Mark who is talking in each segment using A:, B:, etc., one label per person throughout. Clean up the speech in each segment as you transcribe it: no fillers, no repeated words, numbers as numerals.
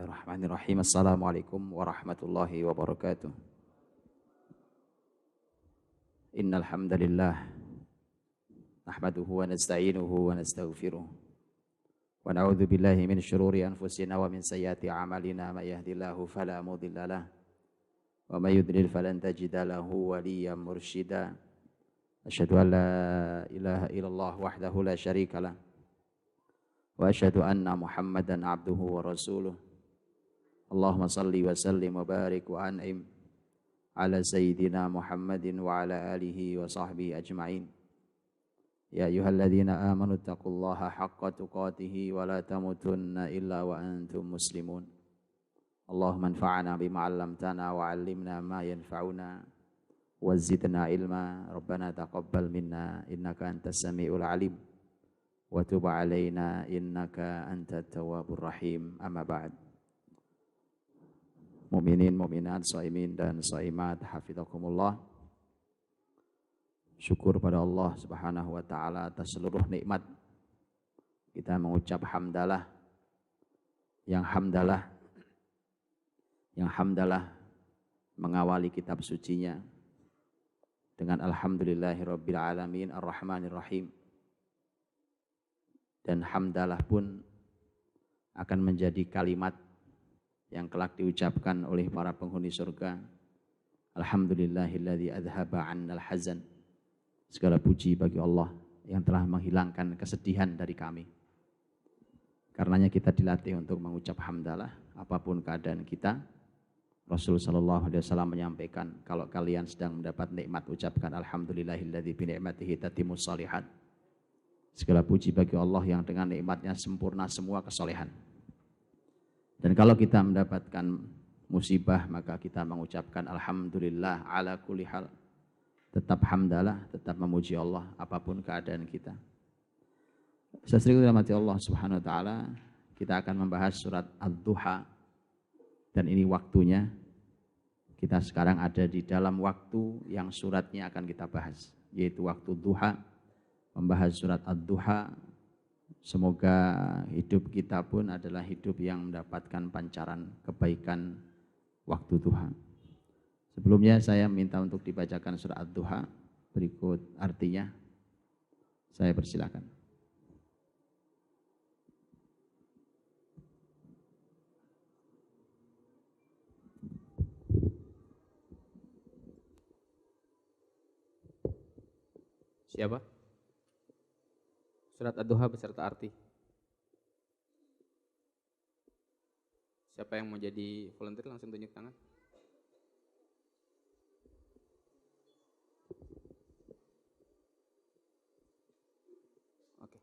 A: Bismillahirrahmanirrahim. Assalamualaikum warahmatullahi wabarakatuh. Innal hamdalillah nahmaduhu wa nasta'inuhu wa nastaghfiruh. Wa na'udzu billahi min syururi anfusina wa min sayyiati a'malina may yahdihillahu fala mudhillalah wa may yudlil falan tajida lahu waliyyan mursyida. Asyhadu an la ilaha illallah wahdahu la syarikalah wa asyhadu anna Muhammadan abduhu wa rasuluh. Allahumma salli wa sallim wa barik wa an'im ala sayyidina Muhammadin wa ala alihi wa sahbihi ajma'in. Ya ayyuhalladzina amanu taqullaha haqqa tuqatih wa la tamutunna illa wa antum muslimun. Allahumma anfa'na bima 'allamtana wa 'allimna ma yanfa'una wa zidna ilma. Rabbana taqabbal minna innaka antas samiul 'alim wa tub 'alaina innaka antat tawwabur rahim. Amma ba'd. Mukminin, mukminat, shaimin dan shaimat, hafizakumullah. Syukur pada Allah Subhanahu wa taala atas seluruh nikmat. Kita mengucap hamdalah. Yang hamdalah mengawali kitab sucinya dengan alhamdulillahirabbil alamin arrahmanir rahim. Dan hamdalah pun akan menjadi kalimat yang kelak diucapkan oleh para penghuni surga. Alhamdulillahilladzi adhaba 'annal hazan. Segala puji bagi Allah yang telah menghilangkan kesedihan dari kami. Karenanya kita dilatih untuk mengucap hamdalah apapun keadaan kita. Rasul sallallahu alaihi wasallam menyampaikan, kalau kalian sedang mendapat nikmat, ucapkan alhamdulillahilladzi bi ni'matihi tatimmus shalihat. Segala puji bagi Allah yang dengan nikmatnya sempurna semua kesolehan. Dan kalau kita mendapatkan musibah, maka kita mengucapkan alhamdulillah ala kulli hal. Tetap hamdalah, tetap memuji Allah apapun keadaan kita. Saudara dirahmati Allah Subhanahu wa taala, kita akan membahas surat Ad-Duha. Dan ini waktunya. Kita sekarang ada di dalam waktu yang suratnya akan kita bahas, yaitu waktu duha. Membahas surat Ad-Duha. Semoga hidup kita pun adalah hidup yang mendapatkan pancaran kebaikan waktu duha. Sebelumnya saya minta untuk dibacakan surat Ad-Duha. Berikut artinya. Saya persilakan.
B: Siapa? Surat Ad-Duha beserta arti. Siapa yang mau jadi volunteer langsung tunjuk tangan. Oke.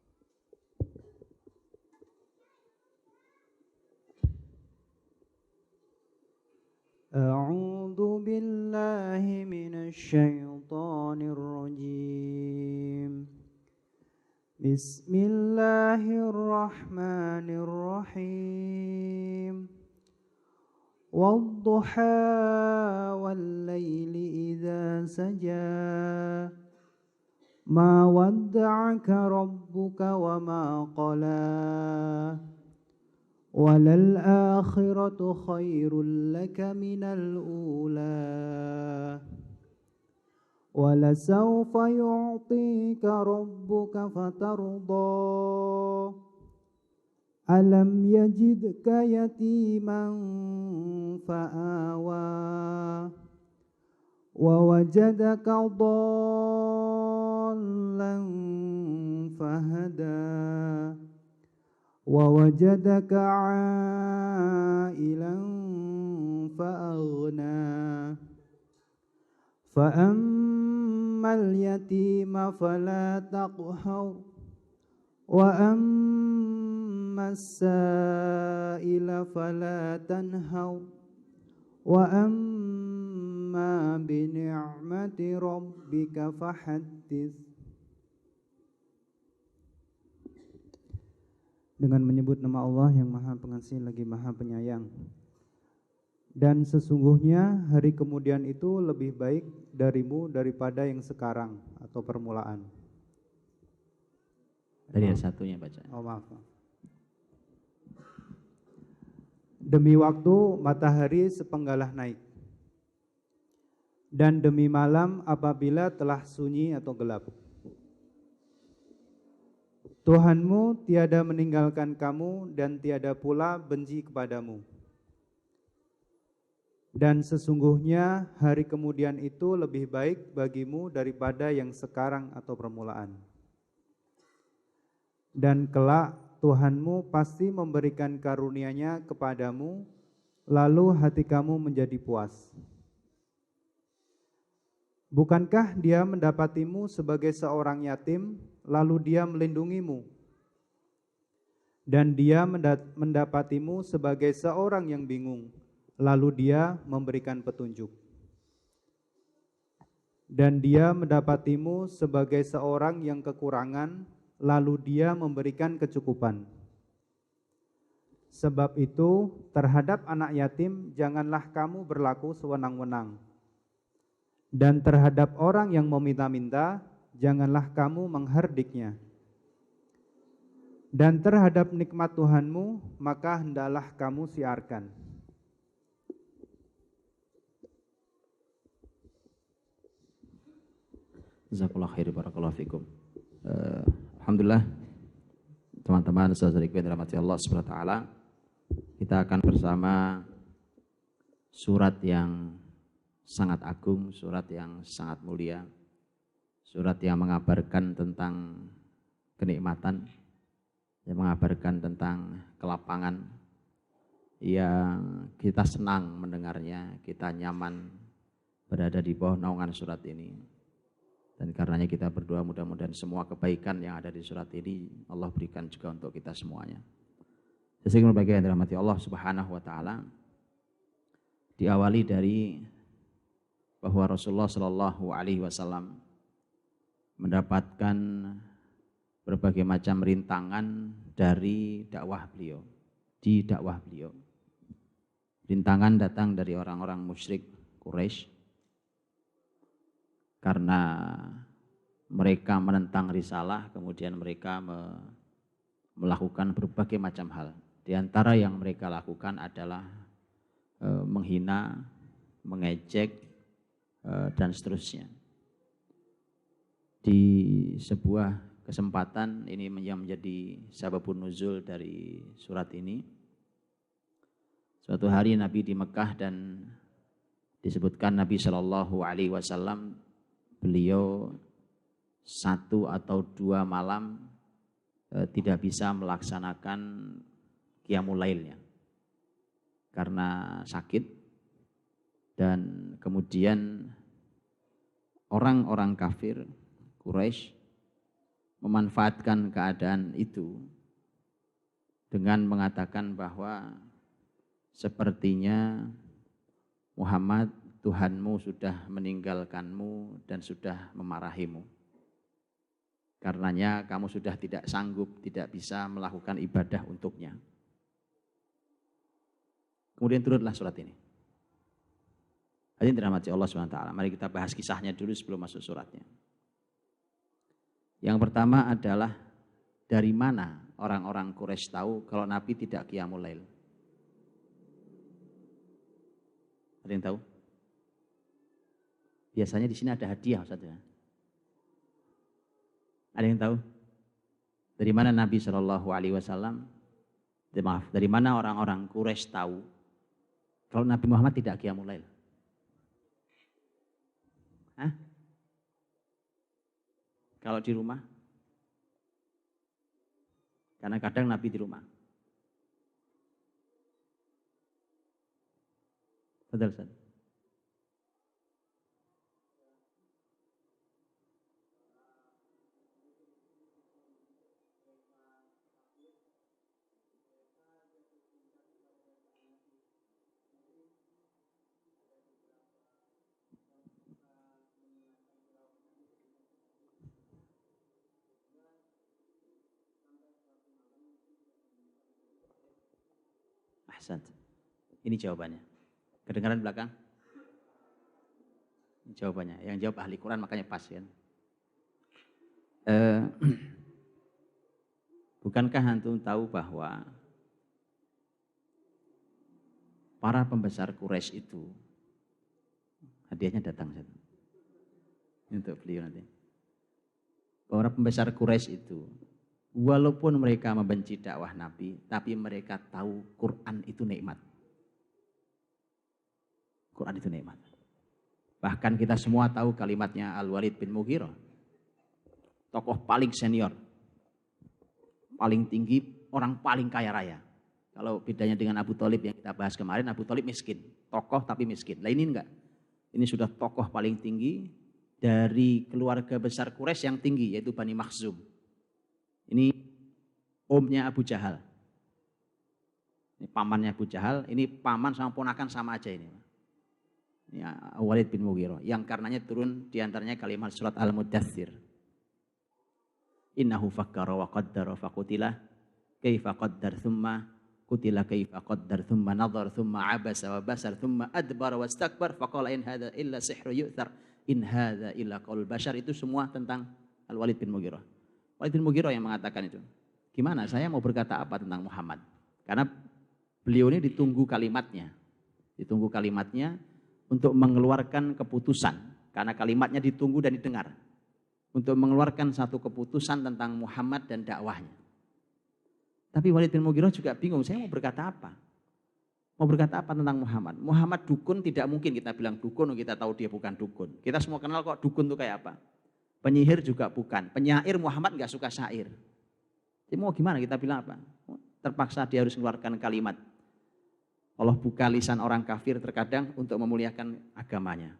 C: A'udzu billahi minasy syaithanir rajim. Bismillahirrahmanirrahim. Wadduha wal-laili idza saja. Ma wadda'aka rabbuka wa ma qala. Walal akhiratu khairul laka minal ula. Walasawfa yu'tika rabbuka fatarda. Alam yajidka yatiman fa'awa. Wa wajadaka dhallan fahada. Wa wajadaka 'ailan fa'aghna. Fa'ammal yatima fala taqhar. Wa ammas sa'ila fala tanhar. Wa amma bi ni'mati rabbika fahaddits. Dengan menyebut nama Allah yang Maha Pengasih lagi Maha Penyayang. Dan sesungguhnya hari kemudian itu lebih baik darimu daripada yang sekarang atau permulaan.
A: Tadi ada satunya baca.
C: Oh maaf. Demi waktu matahari sepenggalah naik, dan demi malam apabila telah sunyi atau gelap. Tuhanmu tiada meninggalkan kamu dan tiada pula benci kepadamu. Dan sesungguhnya hari kemudian itu lebih baik bagimu daripada yang sekarang atau permulaan. Dan kelak Tuhanmu pasti memberikan karunia-Nya kepadamu, lalu hati kamu menjadi puas. Bukankah Dia mendapatimu sebagai seorang yatim, lalu Dia melindungimu? Dan Dia mendapatimu sebagai seorang yang bingung, lalu Dia memberikan petunjuk. Dan Dia mendapatimu sebagai seorang yang kekurangan, lalu Dia memberikan kecukupan. Sebab itu, terhadap anak yatim janganlah kamu berlaku sewenang-wenang. Dan terhadap orang yang meminta-minta, janganlah kamu menghardiknya. Dan terhadap nikmat Tuhanmu, maka hendaklah kamu siarkan.
A: Jazakallah khair, barakallahu fikum. Alhamdulillah, teman-teman saudara-saudariku yang dirahmati Allah Subhanahu wa taala, kita akan bersama surat yang sangat agung, surat yang sangat mulia, surat yang mengabarkan tentang kenikmatan, yang mengabarkan tentang kelapangan, yang kita senang mendengarnya, kita nyaman berada di bawah naungan surat ini. Dan karenanya kita berdoa mudah-mudahan semua kebaikan yang ada di surat ini Allah berikan juga untuk kita semuanya. Sesungguhnya bagi yang dirahmati Allah Subhanahu wa taala, diawali dari bahwa Rasulullah Shallallahu alaihi wasallam mendapatkan berbagai macam rintangan dari dakwah beliau, di dakwah beliau. Rintangan datang dari orang-orang musyrik Quraisy karena mereka menentang risalah, kemudian mereka melakukan berbagai macam hal. Di antara yang mereka lakukan adalah menghina, mengejek, dan seterusnya. Di sebuah kesempatan ini yang menjadi sababun nuzul dari surat ini. Suatu hari Nabi di Mekah dan disebutkan Nabi Shallallahu alaihi wasallam beliau 1 atau 2 malam tidak bisa melaksanakan qiyamul lailnya karena sakit, dan kemudian orang-orang kafir Quraisy memanfaatkan keadaan itu dengan mengatakan bahwa sepertinya Muhammad, Tuhanmu sudah meninggalkanmu dan sudah memarahimu. Karenanya kamu sudah tidak sanggup, tidak bisa melakukan ibadah untuknya. Kemudian turunlah surat ini. Hadirin dirahmati Allah SWT. Mari kita bahas kisahnya dulu sebelum masuk suratnya. Yang pertama adalah dari mana orang-orang Quraisy tahu kalau Nabi tidak qiyamul lail? Ada yang tahu? Biasanya di sini ada hadiah, Ustaz. Ada yang tahu? Dari mana Nabi Shallallahu alaihi wasallam, dari mana orang-orang Quraisy tahu kalau Nabi Muhammad tidak qiyamul lail? Hah? Kalau di rumah? Karena kadang Nabi di rumah. Betul, Ustaz. Ahsan. Ini jawabannya. Kedengaran belakang? Ini jawabannya. Yang jawab ahli Quran makanya pas kan. Bukankah antum tahu bahwa para pembesar Quraisy itu, hadiahnya datang untuk beliau nanti. Para pembesar Quraisy itu, walaupun mereka membenci dakwah Nabi, tapi mereka tahu Quran itu nikmat. Quran itu nikmat. Bahkan kita semua tahu kalimatnya Al-Walid bin Mughirah, tokoh paling senior, paling tinggi, orang paling kaya raya. Kalau bedanya dengan Abu Thalib yang kita bahas kemarin, Abu Thalib miskin, tokoh tapi miskin. Lah ini enggak. Ini sudah tokoh paling tinggi dari keluarga besar Quraisy yang tinggi, yaitu Bani Makhzum. Ini omnya Abu Jahal. Ini pamannya Abu Jahal, ini paman sama ponakan sama aja ini. Ini Walid bin Mughirah, yang karenanya turun diantaranya kalimat surat Al-Mudaththir. Innahu fakkara wa qaddara faqutila kaifa qaddar thumma qutila kaifa qaddar thumma nadhar thumma abasa wa basar thumma adbara wastakbar faqala in hadza illa sihru yu'thar in hadza illa qaul bashar. Itu semua tentang Al-Walid bin Mughirah. Walid bin Mughirah yang mengatakan itu. Gimana saya mau berkata apa tentang Muhammad? Karena beliau ini ditunggu kalimatnya. Ditunggu kalimatnya untuk mengeluarkan keputusan. Karena kalimatnya ditunggu dan didengar. Untuk mengeluarkan satu keputusan tentang Muhammad dan dakwahnya. Tapi Walid bin Mughirah juga bingung, saya mau berkata apa? Mau berkata apa tentang Muhammad? Muhammad dukun, tidak mungkin kita bilang dukun, kita tahu dia bukan dukun. Kita semua kenal kok dukun itu kayak apa. Penyihir juga bukan. Penyair Muhammad nggak suka syair. Jadi mau gimana kita bilang apa? Terpaksa dia harus mengeluarkan kalimat. Allah buka lisan orang kafir terkadang untuk memuliakan agamanya.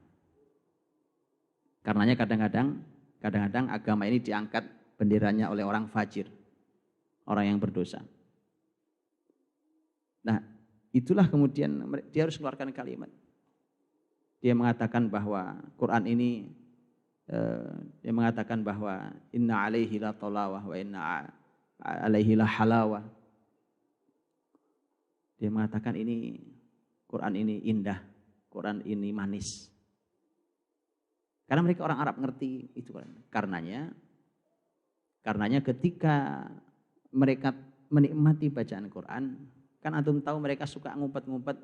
A: Karenanya kadang-kadang agama ini diangkat benderanya oleh orang fajir, orang yang berdosa. Nah, itulah kemudian dia harus mengeluarkan kalimat. Dia mengatakan bahwa Quran ini, dia mengatakan bahwa inna alaihi la talawah wa inna alaihi la halawah. Dia mengatakan ini Quran ini indah, Quran ini manis. Karena mereka orang Arab ngerti itu. Karenanya ketika mereka menikmati bacaan Quran, kan antum tahu mereka suka ngumpet-ngumpet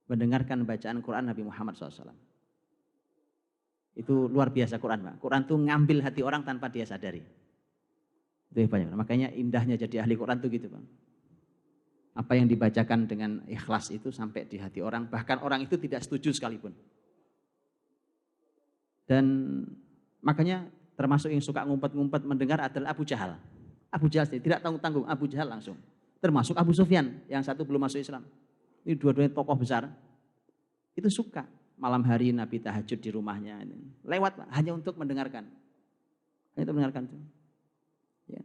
A: mendengarkan bacaan Quran Nabi Muhammad SAW. Itu luar biasa Quran, Pak. Quran itu ngambil hati orang tanpa dia sadari. Itu banyak. Makanya indahnya jadi ahli Quran itu gitu, Bang. Apa yang dibacakan dengan ikhlas itu sampai di hati orang, bahkan orang itu tidak setuju sekalipun. Dan makanya termasuk yang suka ngumpet-ngumpet mendengar adalah Abu Jahal. Abu Jahal tidak tanggung-tanggung, Abu Jahal langsung. Termasuk Abu Sufyan, yang satu belum masuk Islam. Ini dua-duanya tokoh besar. Itu suka malam hari Nabi tahajud di rumahnya. Lewat Pak, hanya untuk mendengarkan. Hanya untuk mendengarkan. Ya.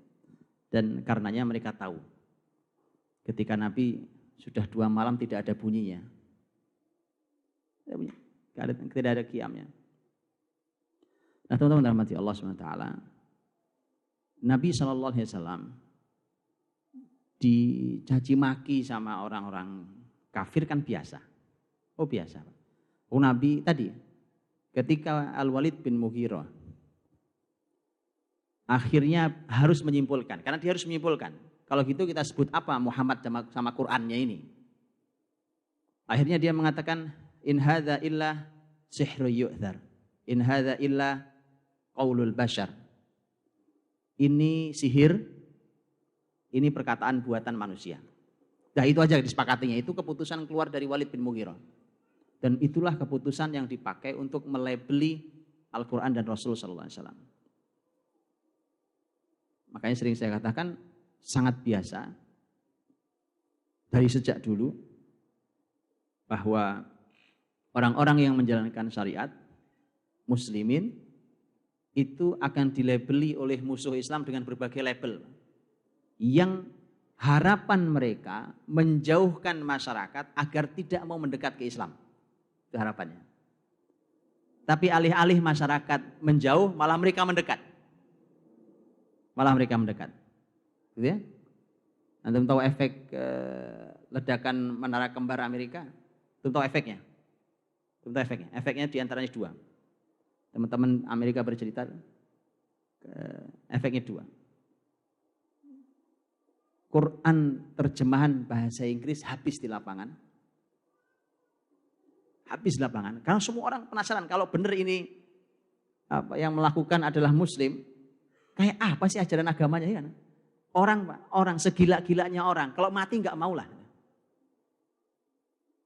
A: Dan karenanya mereka tahu. Ketika Nabi sudah 2 malam tidak ada bunyinya. Tidak ada qiyamnya. Nah teman-teman rahmati Allah SWT. Nabi SAW dicaci maki sama orang-orang kafir kan biasa. Oh biasa. Oh Nabi tadi ketika Al-Walid bin Mughirah akhirnya harus menyimpulkan. Karena dia harus menyimpulkan. Kalau gitu kita sebut apa Muhammad sama Qur'annya ini. Akhirnya dia mengatakan in hadza illa sihru yu'thar. In hadza illa qaulul bashar. Ini sihir, ini perkataan buatan manusia. Nah itu aja disepakatinya, itu keputusan keluar dari Walid bin Mughirah. Dan itulah keputusan yang dipakai untuk melabeli Al-Quran dan Rasul sallallahu alaihi wasallam. Makanya sering saya katakan sangat biasa dari sejak dulu bahwa orang-orang yang menjalankan syariat muslimin itu akan dilabeli oleh musuh Islam dengan berbagai label yang harapan mereka menjauhkan masyarakat agar tidak mau mendekat ke Islam. Itu harapannya. Tapi alih-alih masyarakat menjauh malah mereka mendekat. Gitu ya. Antum tahu efek ledakan menara kembar Amerika? Antum tahu efeknya? Efeknya diantaranya 2. Teman-teman Amerika bercerita, efeknya 2. Quran terjemahan bahasa Inggris habis di lapangan. Habis lapangan. Karena semua orang penasaran kalau benar ini yang melakukan adalah muslim, kayak apa sih ajaran agamanya ya kan? Orang segila-gilanya orang, kalau mati nggak mau lah.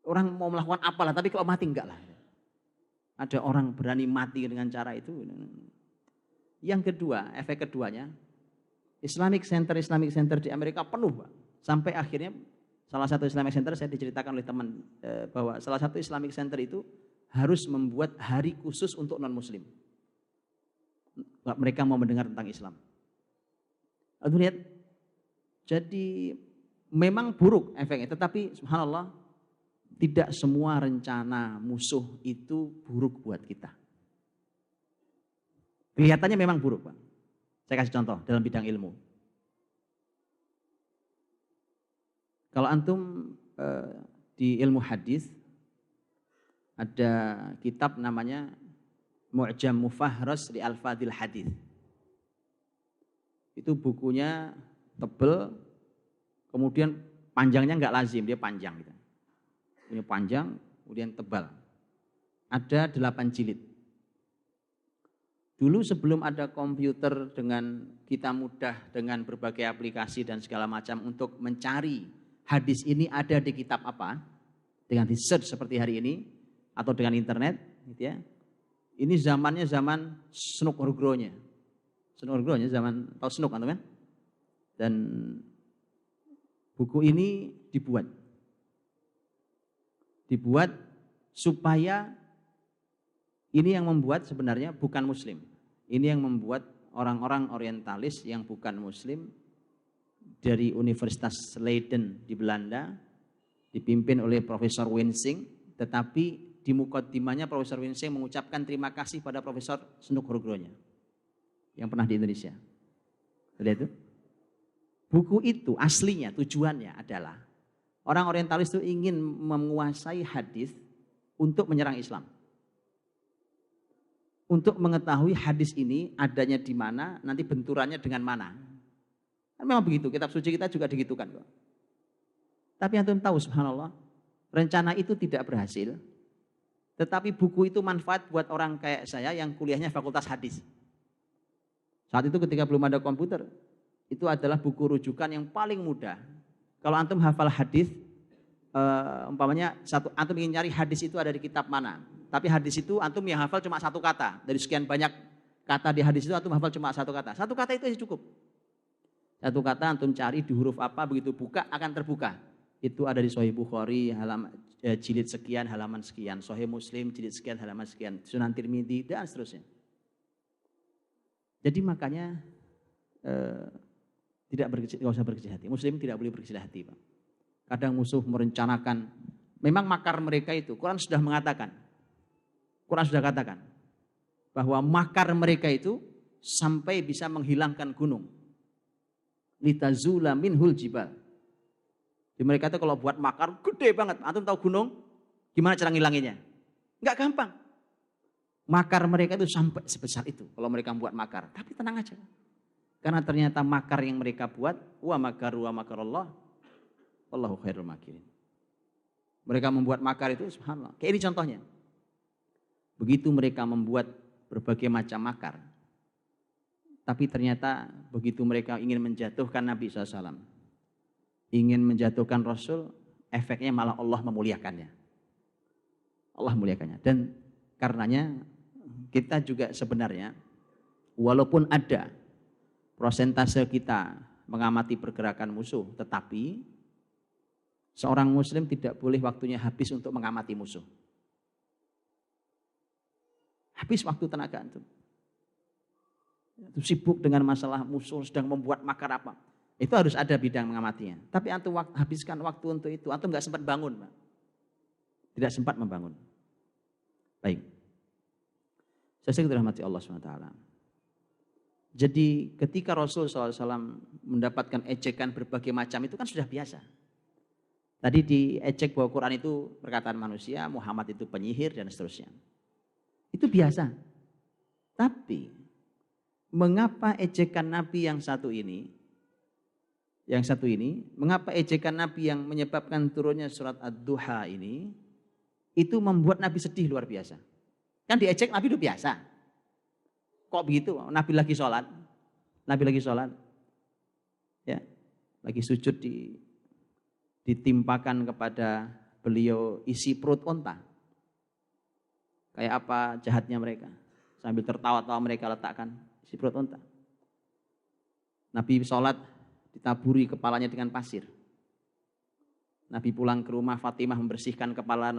A: Orang mau melakukan apalah, tapi kalau mati enggak lah. Ada orang berani mati dengan cara itu. Yang kedua, efek keduanya, Islamic Center di Amerika penuh, Pak. Sampai akhirnya salah satu Islamic Center, saya diceritakan oleh teman bahwa salah satu Islamic Center itu harus membuat hari khusus untuk non-muslim. Mereka mau mendengar tentang Islam. Lalu lihat, jadi memang buruk efeknya, tetapi subhanallah, tidak semua rencana musuh itu buruk buat kita. Kelihatannya memang buruk, Pak. Saya kasih contoh dalam bidang ilmu. Kalau antum di ilmu hadis ada kitab namanya Mu'jam Mufahras li Alfadil Hadis. Itu bukunya tebel, kemudian panjangnya nggak lazim, dia panjang gitu. Punya panjang, kemudian tebal. Ada 8 jilid. Dulu sebelum ada komputer dengan kita mudah dengan berbagai aplikasi dan segala macam untuk mencari hadis ini ada di kitab apa, dengan di search seperti hari ini atau dengan internet, gitu ya. Ini zamannya zaman Snuk Nugroho-nya. Snuk Nugroho-nya zaman tahu Snuk kan? Dan buku ini dibuat supaya ini yang membuat sebenarnya bukan muslim. Ini yang membuat orang-orang orientalis yang bukan muslim dari Universitas Leiden di Belanda dipimpin oleh Profesor Wensing, tetapi di mukaddimahnya Profesor Wensing mengucapkan terima kasih pada Profesor Snuk Nugroho-nya yang pernah di Indonesia. Lihat itu. Buku itu aslinya tujuannya adalah orang orientalis itu ingin menguasai hadis untuk menyerang Islam. Untuk mengetahui hadis ini adanya di mana, nanti benturannya dengan mana. Kan memang begitu, kitab suci kita juga digitukan kok. Tapi antum tahu subhanallah, rencana itu tidak berhasil. Tetapi buku itu manfaat buat orang kayak saya yang kuliahnya fakultas hadis. Saat itu ketika belum ada komputer, itu adalah buku rujukan yang paling mudah. Kalau antum hafal hadis, umpamanya antum ingin nyari hadis itu ada di kitab mana. Tapi hadis itu antum yang hafal cuma satu kata. Dari sekian banyak kata di hadis itu antum hafal cuma satu kata. Satu kata itu cukup. Satu kata antum cari di huruf apa, begitu buka akan terbuka. Itu ada di Sahih Bukhari halaman jilid sekian halaman sekian, Sahih Muslim jilid sekian halaman sekian, Sunan Tirmidzi dan seterusnya. Jadi makanya tidak usah berkecil hati. Muslim tidak boleh berkecil hati, Pak. Kadang musuh merencanakan, memang makar mereka itu, Quran sudah katakan bahwa makar mereka itu sampai bisa menghilangkan gunung. Litazula minhul jibal. Di mereka itu kalau buat makar gede banget. Antum tahu gunung? Gimana cara ngilanginnya? Enggak gampang. Makar mereka itu sampai sebesar itu kalau mereka buat makar. Tapi tenang aja. Karena ternyata makar yang mereka buat, wa makaru wa makarallah, wallahu khairul makirin. Mereka membuat makar itu subhanallah. Kayak ini contohnya. Begitu mereka membuat berbagai macam makar. Tapi ternyata begitu mereka ingin menjatuhkan Nabi SAW. Ingin menjatuhkan Rasul, efeknya malah Allah memuliakannya. Allah memuliakannya. Dan karenanya kita juga sebenarnya, walaupun ada prosentase kita mengamati pergerakan musuh, tetapi seorang muslim tidak boleh waktunya habis untuk mengamati musuh. Habis waktu tenaga antum. Sibuk dengan masalah musuh sedang membuat makar apa. Itu harus ada bidang mengamatinya. Tapi antum habiskan waktu untuk itu, antum nggak sempat bangun, Pak. Tidak sempat membangun. Baik. Saya dirahmati Allah SWT. Jadi ketika Rasul SAW mendapatkan ejekan berbagai macam itu kan sudah biasa. Tadi diejek bahwa Quran itu perkataan manusia, Muhammad itu penyihir dan seterusnya. Itu biasa. Tapi mengapa ejekan Nabi yang satu ini, mengapa ejekan Nabi yang menyebabkan turunnya surat Ad-Duha ini itu membuat Nabi sedih luar biasa. Kan diejek Nabi itu biasa. Kok begitu? Nabi lagi sholat. Ya, lagi sujud ditimpakan kepada beliau isi perut onta. Kayak apa jahatnya mereka. Sambil tertawa-tawa mereka letakkan isi perut onta. Nabi sholat ditaburi kepalanya dengan pasir. Nabi pulang ke rumah, Fatimah membersihkan kepala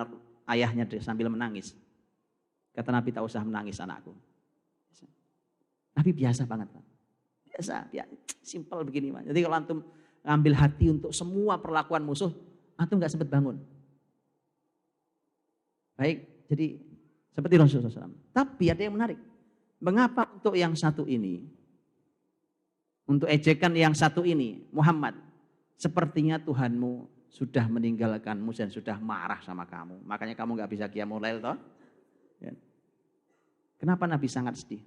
A: ayahnya sambil menangis. Kata Nabi, tak usah menangis anakku. Nabi biasa banget, Pak. Biasa, simpel begini, Pak. Jadi kalau antum ngambil hati untuk semua perlakuan musuh, antum nggak sempat bangun. Baik, jadi seperti Rasulullah SAW. Tapi ada yang menarik. Mengapa untuk yang satu ini, untuk ejekan yang satu ini, Muhammad, sepertinya Tuhanmu sudah meninggalkanmu dan sudah marah sama kamu. Makanya kamu nggak bisa qiyamul lail, toh? Ya. Kenapa Nabi sangat sedih?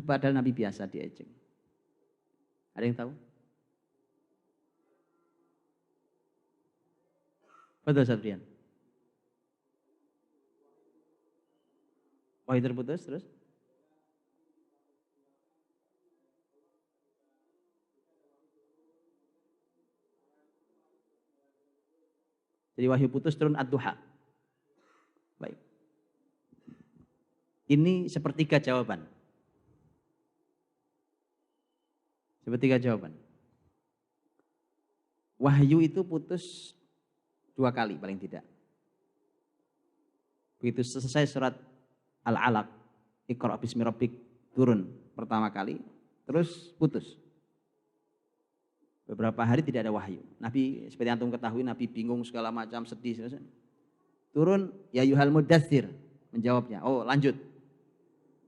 A: Padahal Nabi biasa diejek. Ada yang tahu? Betul, Sabrian. Wahyu terputus terus? Jadi wahyu putus turun ad-duha. Baik. Ini sepertiga jawaban. Sepertiga jawaban. Wahyu itu putus 2 kali paling tidak. Begitu selesai surat Al-Alaq, Iqra' bismi rabbik turun pertama kali, terus putus. Beberapa hari tidak ada wahyu. Nabi, seperti antum ketahui, Nabi bingung segala macam, sedih. Turun, ya yuhal mudaththir, menjawabnya. Oh, lanjut.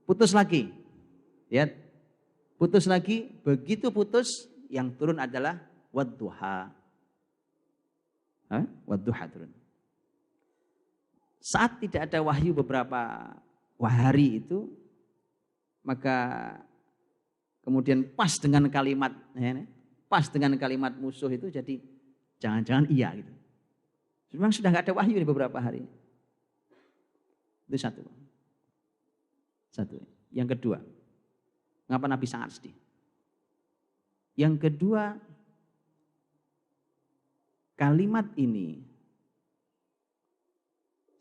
A: Putus lagi. Lihat. Putus lagi, begitu putus, yang turun adalah wadduha. Wadduha turun. Saat tidak ada wahyu beberapa hari itu, maka kemudian pas dengan kalimat musuh itu, jadi jangan-jangan iya gitu. Memang sudah nggak ada wahyu di beberapa hari. Itu satu. Yang kedua, mengapa Nabi sangat sedih? Yang kedua, kalimat ini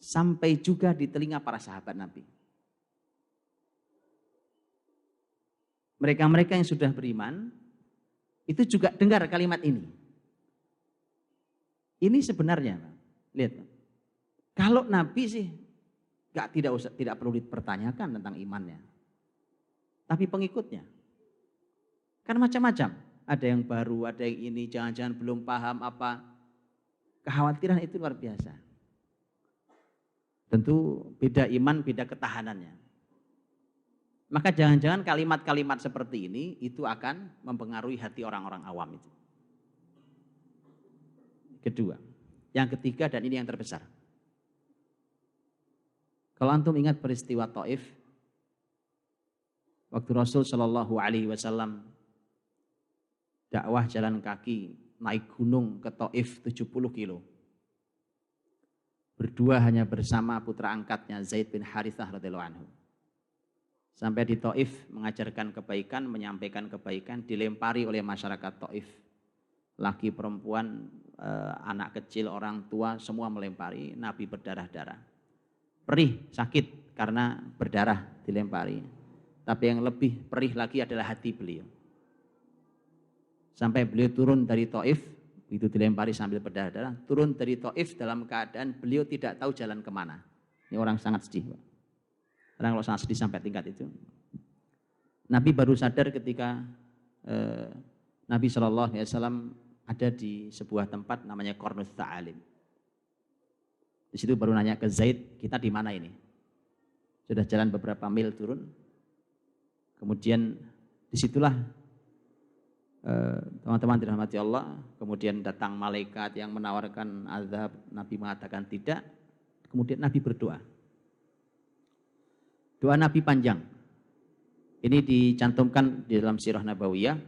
A: sampai juga di telinga para sahabat Nabi. Mereka-mereka yang sudah beriman, itu juga dengar kalimat ini. Ini sebenarnya, lihat, kalau Nabi sih tidak perlu dipertanyakan tentang imannya, tapi pengikutnya kan macam-macam. Ada yang baru, ada yang ini, jangan-jangan belum paham apa. Kekhawatiran itu luar biasa. Tentu beda iman, beda ketahanannya. Maka jangan-jangan kalimat-kalimat seperti ini itu akan mempengaruhi hati orang-orang awam itu. Kedua. Yang ketiga, dan ini yang terbesar. Kalau antum ingat peristiwa Taif, waktu Rasul Shallallahu Alaihi Wasallam dakwah jalan kaki naik gunung ke Taif 70 kilo. Berdua hanya bersama putra angkatnya Zaid bin Harithah radhiyallahu anhu. Sampai di Taif mengajarkan kebaikan, menyampaikan kebaikan, dilempari oleh masyarakat Taif. Laki, perempuan, anak kecil, orang tua, semua melempari. Nabi berdarah-darah. Perih, sakit karena berdarah dilempari. Tapi yang lebih perih lagi adalah hati beliau. Sampai beliau turun dari Taif, itu dilempari sambil berdarah-darah. Turun dari Taif dalam keadaan beliau tidak tahu jalan kemana. Ini orang sangat sedih, Pak. Orang kalau sangat sedih sampai tingkat itu. Nabi baru sadar ketika Nabi SAW ada di sebuah tempat namanya Qarnus Ta'alim. Di situ baru nanya ke Zaid, kita di mana ini? Sudah jalan beberapa mil turun. Kemudian disitulah teman-teman dirahmati Allah, kemudian datang malaikat yang menawarkan azab. Nabi mengatakan tidak. Kemudian Nabi berdoa. Doa Nabi panjang. Ini dicantumkan di dalam Sirah Nabawiyah,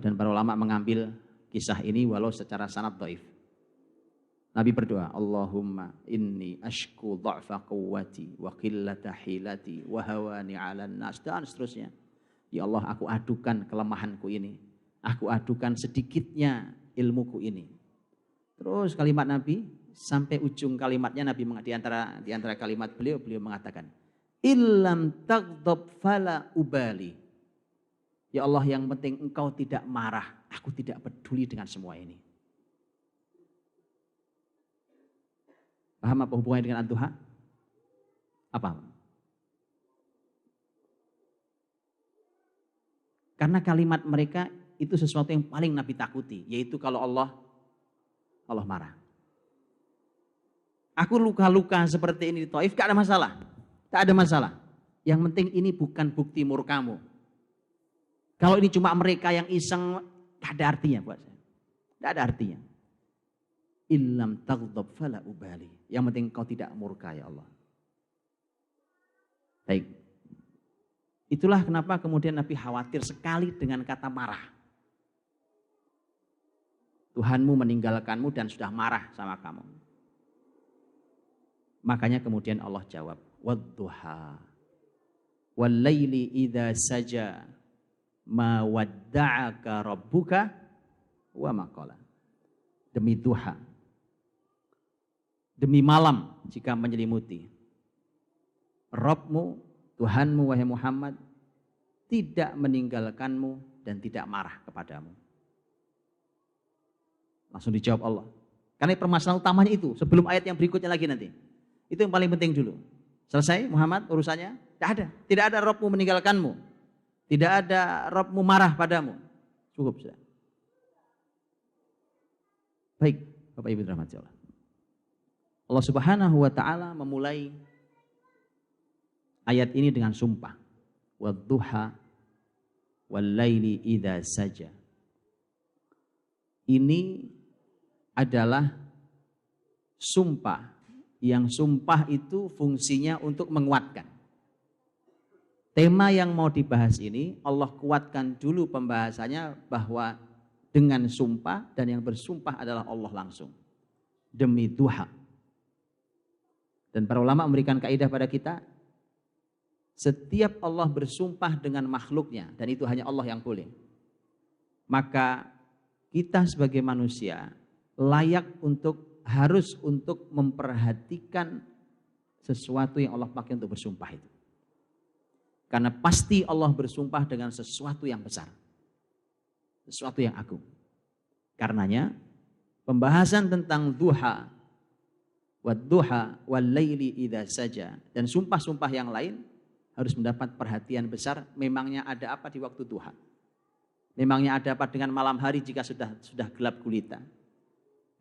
A: dan para ulama mengambil kisah ini walau secara sanad dhaif. Nabi berdoa, Allahumma inni ashku dha'fa quwwati wa qillata hilati wa hawani 'alan nas, dan seterusnya. Ya Allah, aku adukan kelemahanku ini. Aku adukan sedikitnya ilmuku ini. Terus kalimat Nabi sampai ujung kalimatnya Nabi di antara kalimat beliau mengatakan, illam taghdab fala ubali. Ya Allah, yang penting engkau tidak marah, aku tidak peduli dengan semua ini. Paham apa hubungannya dengan ad-duha? Apa? Karena kalimat mereka itu sesuatu yang paling Nabi takuti, yaitu kalau Allah marah. Aku luka-luka seperti ini di Taif, gak ada masalah. Tak ada masalah. Yang penting ini bukan bukti murkamu. Kalau ini cuma mereka yang iseng, gak ada artinya buat saya. Gak ada artinya. Illam taghdab fala ubali. Yang penting kau tidak murka ya Allah. Baik. Itulah kenapa kemudian Nabi khawatir sekali dengan kata marah. Tuhanmu meninggalkanmu dan sudah marah sama kamu. Makanya kemudian Allah jawab, wadduha wal laili idza saja ma wadda'aka rabbuka wa ma qala. Demi duha, demi malam jika menyelimuti, Rabbmu, Tuhanmu wahai Muhammad tidak meninggalkanmu dan tidak marah kepadamu. Langsung dijawab Allah. Karena permasalahan utamanya itu, sebelum ayat yang berikutnya lagi nanti. Itu yang paling penting dulu. Selesai Muhammad urusannya? Tidak ada. Tidak ada Rabbmu meninggalkanmu. Tidak ada Rabbmu marah padamu. Cukup sudah. Baik, Bapak Ibu dirahmati Allah. Allah Subhanahu wa taala memulai ayat ini dengan sumpah. Wadduha wal laili idza saja. Ini adalah sumpah, yang sumpah itu fungsinya untuk menguatkan. Tema yang mau dibahas ini Allah kuatkan dulu pembahasannya bahwa dengan sumpah, dan yang bersumpah adalah Allah langsung. Demi duha. Dan para ulama memberikan kaidah pada kita, setiap Allah bersumpah dengan makhluknya, dan itu hanya Allah yang boleh, maka kita sebagai manusia layak harus untuk memperhatikan sesuatu yang Allah pakai untuk bersumpah itu. Karena pasti Allah bersumpah dengan sesuatu yang besar. Sesuatu yang agung. Karenanya pembahasan tentang duha, wadduha wal laili idza saja, dan sumpah-sumpah yang lain harus mendapat perhatian besar. Memangnya ada apa di waktu duha? Memangnya ada apa dengan malam hari jika sudah gelap gulita?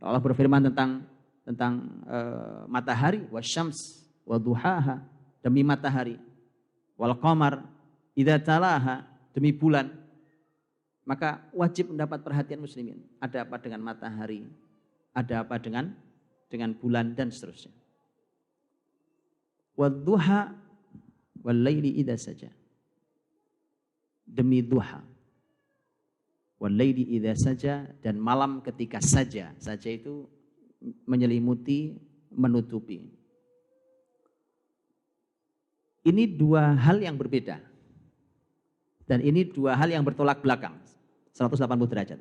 A: Allah berfirman tentang matahari, wasyams wadduhaha, demi matahari, wal qamar idza talaha, demi bulan. Maka wajib mendapat perhatian muslimin. Ada apa dengan matahari? Ada apa dengan bulan dan seterusnya. Wadduha wal laili idza saja. Demi duha. Wal laili idza saja, dan malam ketika saja. Saja itu menyelimuti, menutupi. Ini dua hal yang berbeda. Dan ini dua hal yang bertolak belakang. 180 derajat.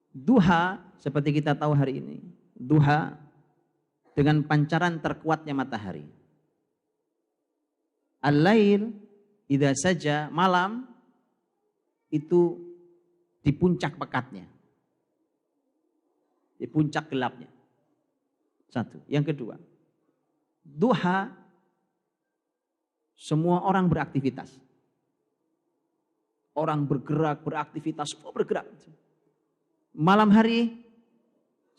A: Duha, seperti kita tahu hari ini. Duha dengan pancaran terkuatnya matahari. Al-lail idza saja, malam itu di puncak pekatnya, di puncak gelapnya. Satu. Yang kedua, duha, semua orang beraktivitas. Orang bergerak, beraktivitas, semua bergerak. Malam hari,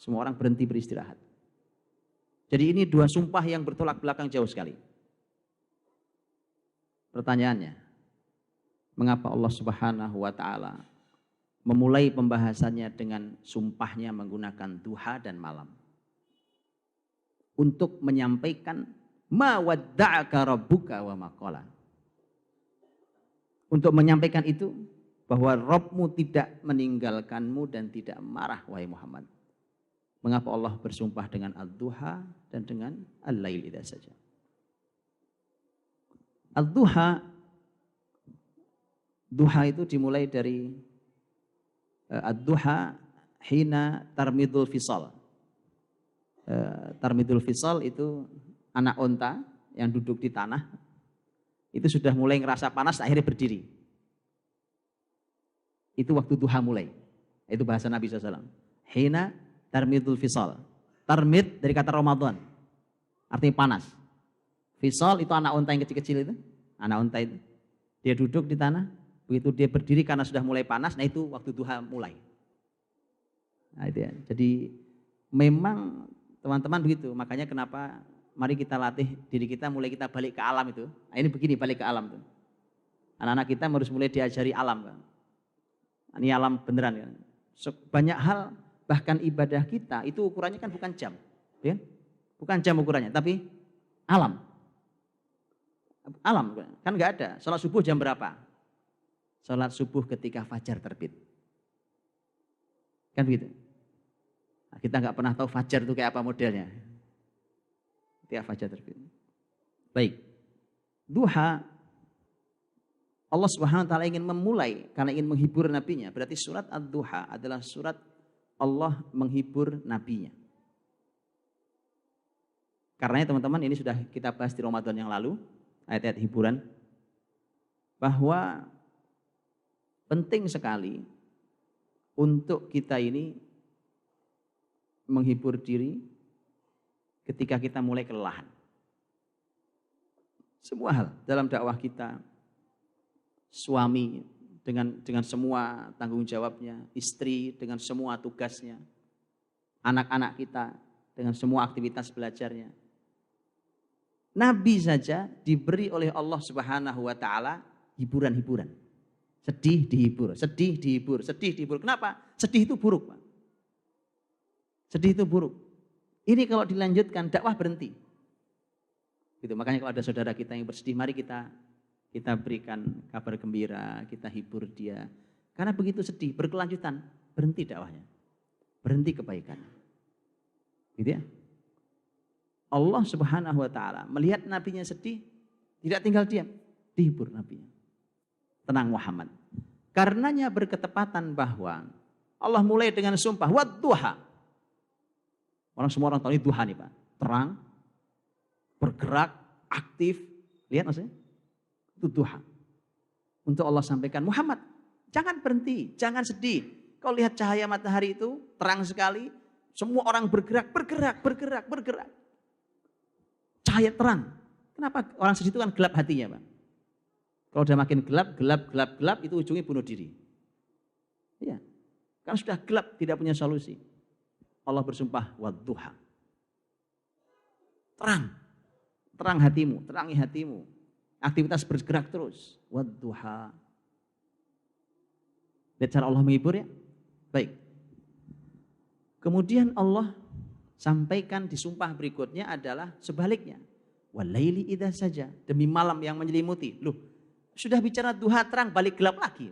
A: semua orang berhenti beristirahat. Jadi ini dua sumpah yang bertolak belakang jauh sekali. Pertanyaannya, mengapa Allah Subhanahu wa taala memulai pembahasannya dengan sumpahnya menggunakan duha dan malam? Untuk menyampaikan ma wadda'aka rabbuka wa ma qala. Untuk menyampaikan itu, bahwa Rabbmu tidak meninggalkanmu dan tidak marah wahai Muhammad. Mengapa Allah bersumpah dengan ad-duha dan dengan al-lail idza saja? Ad-duha, duha itu dimulai dari ad-duha hina tarmidul fisal. Tarmidul fisal itu anak onta yang duduk di tanah, itu sudah mulai ngerasa panas, akhirnya berdiri. Itu waktu duha mulai. Itu bahasa Nabi SAW. Hina tarmidul fisal. Tarmid dari kata Ramadan, artinya panas. Fisal itu anak onta yang kecil-kecil itu. Anak onta itu. Dia duduk di tanah, begitu dia berdiri karena sudah mulai panas, nah itu waktu duha mulai. Nah itu ya. Jadi memang teman-teman begitu, makanya kenapa mari kita latih diri kita, mulai kita balik ke alam itu. Nah, ini begini, balik ke alam tuh. Anak-anak kita harus mulai diajari alam kan. Ini alam beneran kan. Banyak hal, bahkan ibadah kita itu ukurannya kan bukan jam, ya? Bukan jam ukurannya, tapi alam. Alam kan nggak ada. Sholat subuh jam berapa? Sholat subuh ketika fajar terbit. Kan begitu. Nah, kita nggak pernah tahu fajar itu kayak apa modelnya. Ketika fajar terbit. Baik. Duha, Allah Subhanahu wa taala ingin memulai karena ingin menghibur nabinya. Berarti surat Ad-Duha adalah surat Allah menghibur nabinya. Karena teman-teman ini sudah kita bahas di Ramadan yang lalu, ayat-ayat hiburan, bahwa penting sekali untuk kita ini menghibur diri ketika kita mulai kelelahan. Semua hal dalam dakwah kita, suami dengan semua tanggung jawabnya, istri dengan semua tugasnya, anak-anak kita dengan semua aktivitas belajarnya. Nabi saja diberi oleh Allah Subhanahu wa taala hiburan-hiburan. Sedih dihibur, sedih dihibur, sedih dihibur. Kenapa? Sedih itu buruk, Pak. Sedih itu buruk. Ini kalau dilanjutkan dakwah berhenti. Gitu. Makanya kalau ada saudara kita yang bersedih, mari kita berikan kabar gembira, kita hibur dia. Karena begitu sedih, berkelanjutan, berhenti dakwahnya. Berhenti kebaikan. Gitu ya. Allah Subhanahu wa taala melihat nabinya sedih, tidak tinggal diam, dihibur nabinya. Tenang Muhammad. Karenanya berketepatan bahwa Allah mulai dengan sumpah wad-duha. Semua orang tahu ini duha nih Pak. Terang, bergerak, aktif. Lihat maksudnya? Itu duha. Untuk Allah sampaikan, Muhammad, jangan berhenti, jangan sedih. Kau lihat cahaya matahari itu terang sekali, semua orang bergerak. Cahaya terang. Kenapa orang sedih itu kan gelap hatinya, Pak? Kalau udah makin gelap, itu ujungnya bunuh diri. Iya. Karena sudah gelap, tidak punya solusi. Allah bersumpah wadduha. Terang hatimu, terangi hatimu. Aktivitas bergerak terus. Wadduha. Lihat cara Allah menghibur ya. Baik. Kemudian Allah sampaikan di sumpah berikutnya adalah sebaliknya. Walaili idza saja, demi malam yang menyelimuti. Loh, sudah bicara duha terang balik gelap lagi.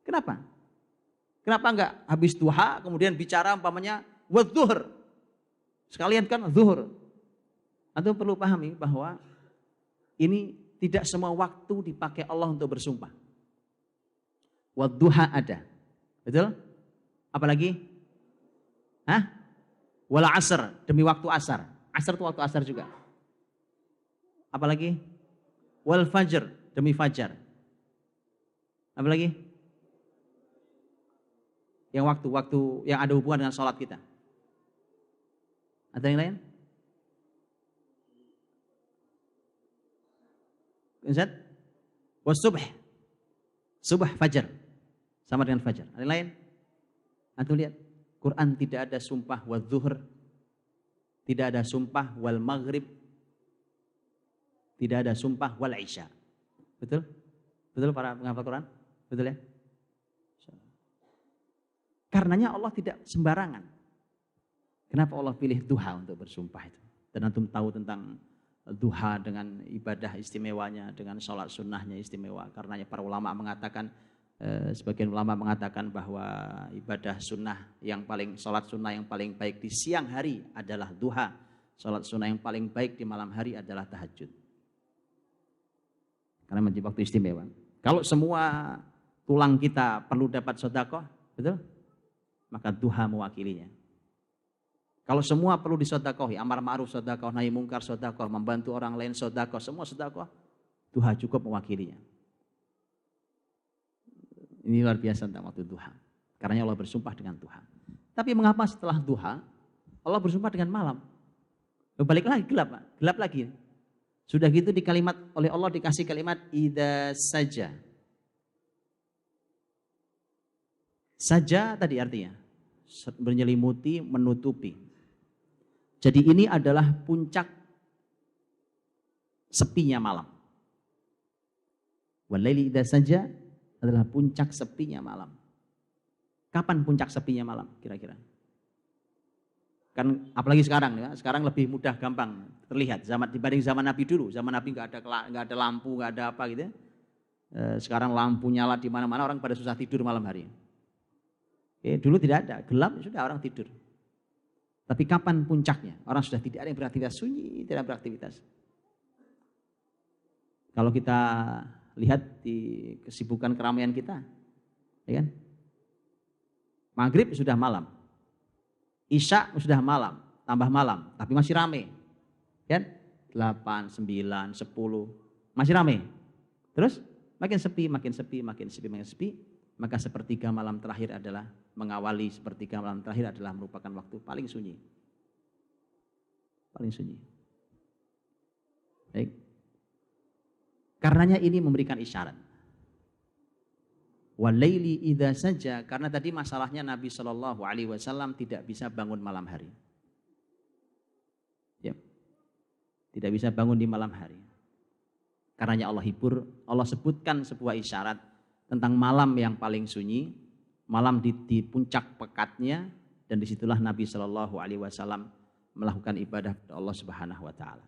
A: Kenapa? Kenapa enggak habis duha kemudian bicara umpamanya wadzuhur. Sekalian kan zuhur. Antum perlu pahami bahwa ini tidak semua waktu dipakai Allah untuk bersumpah. Wadduha ada. Betul? Apalagi? Wal asr, demi waktu asar. Asar itu waktu asar juga. Apalagi? Wal fajr, demi fajar. Apalagi? Yang waktu yang ada hubungan dengan sholat kita. Ada yang lain? Ustaz? Wasubh. Subh fajar. Sama dengan fajar. Ada yang lain? Antum lihat. Quran tidak ada sumpah wal zuhur. Tidak ada sumpah wal maghrib. Tidak ada sumpah wal isya. Betul? Betul para penghafal Quran? Betul ya? Karenanya Allah tidak sembarangan. Kenapa Allah pilih duha untuk bersumpah itu? Dan antum tahu tentang duha dengan ibadah istimewanya, dengan sholat sunnahnya istimewa. Karenanya para ulama mengatakan Sebagian ulama mengatakan bahwa ibadah sunnah yang paling, sholat sunnah yang paling baik di siang hari adalah duha. Sholat sunnah yang paling baik di malam hari adalah tahajud. Karena menjadi waktu istimewa. Kalau semua tulang kita perlu dapat sedekah, betul? Maka duha mewakilinya. Kalau semua perlu disedekahi, amar ma'ruf sedekah, nahi mungkar sedekah, membantu orang lain sedekah, semua sedekah, duha cukup mewakilinya. Ini luar biasa tentang waktu duha. Karena Allah bersumpah dengan duha. Tapi mengapa setelah duha Allah bersumpah dengan malam? Balik lagi gelap, Pak. Gelap lagi. Sudah gitu di kalimat oleh Allah dikasih kalimat idza saja. Saja tadi artinya menyelimuti, menutupi. Jadi ini adalah puncak sepinya malam. Walaili idza saja adalah puncak sepinya malam. Kapan puncak sepinya malam kira-kira? Kan apalagi sekarang ya, sekarang lebih mudah gampang terlihat dibanding zaman Nabi dulu. Zaman Nabi nggak ada lampu, nggak ada apa gitu ya. Sekarang lampu nyala di mana-mana, orang pada susah tidur malam hari. Dulu tidak ada, gelap sudah orang tidur. Tapi kapan puncaknya? Orang sudah tidak ada yang beraktivitas, sunyi, tidak beraktivitas. Kalau kita lihat di kesibukan keramaian kita, ya kan? Maghrib sudah malam, Isya sudah malam, tambah malam, tapi masih rame, kan? 8, 9, 10, masih rame. Terus makin sepi, makin sepi, makin sepi, makin sepi. Maka sepertiga malam terakhir adalah mengawali sepertiga malam terakhir adalah merupakan waktu paling sunyi, paling sunyi. Baik. Karenanya ini memberikan isyarat. Walaili idza saja, karena tadi masalahnya Nabi Shallallahu Alaihi Wasallam tidak bisa bangun malam hari. Ya. Tidak bisa bangun di malam hari. Karenanya Allah hibur, Allah sebutkan sebuah isyarat tentang malam yang paling sunyi, malam di puncak pekatnya, dan disitulah Nabi Shallallahu Alaihi Wasallam melakukan ibadah kepada Allah Subhanahu Wa Taala.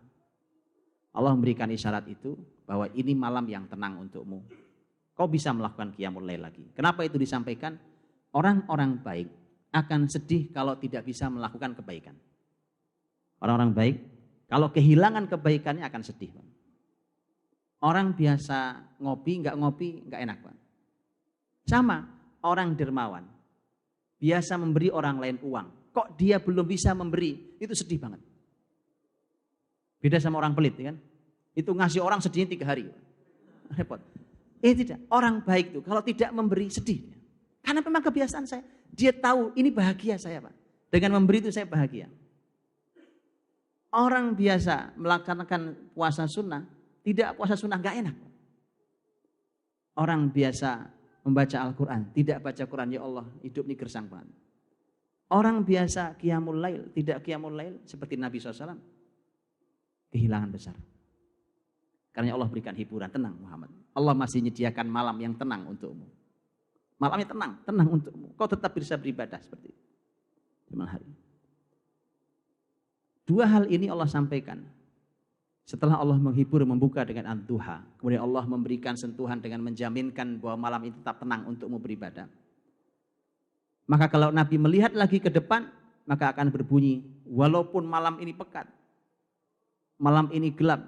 A: Allah memberikan isyarat itu bahwa ini malam yang tenang untukmu. Kau bisa melakukan qiyamul lail lagi. Kenapa itu disampaikan? Orang-orang baik akan sedih kalau tidak bisa melakukan kebaikan. Orang-orang baik kalau kehilangan kebaikannya akan sedih. Orang biasa ngopi, nggak enak, Pak. Sama orang dermawan, biasa memberi orang lain uang. Kok dia belum bisa memberi? Itu sedih banget. Beda sama orang pelit, kan? Itu ngasih orang sedihnya 3 hari. Repot. Tidak, orang baik itu kalau tidak memberi sedih. Karena memang kebiasaan saya. Dia tahu ini bahagia saya, Pak. Dengan memberi itu saya bahagia. Orang biasa melaksanakan puasa sunnah, tidak puasa sunnah nggak enak. Orang biasa membaca Al-Quran, tidak baca Quran, ya Allah, hidup ini gersang banget. Orang biasa qiyamul lail, tidak qiyamul lail seperti Nabi SAW, kehilangan besar. Karena Allah berikan hiburan, tenang Muhammad. Allah masih menyediakan malam yang tenang untukmu. Malamnya tenang untukmu. Kau tetap bisa beribadah seperti itu. Di malam hari. 2 hal ini Allah sampaikan. Setelah Allah menghibur, membuka dengan ad-duha. Kemudian Allah memberikan sentuhan dengan menjaminkan bahwa malam itu tetap tenang untukmu beribadah. Maka kalau Nabi melihat lagi ke depan, maka akan berbunyi, walaupun malam ini pekat, malam ini gelap,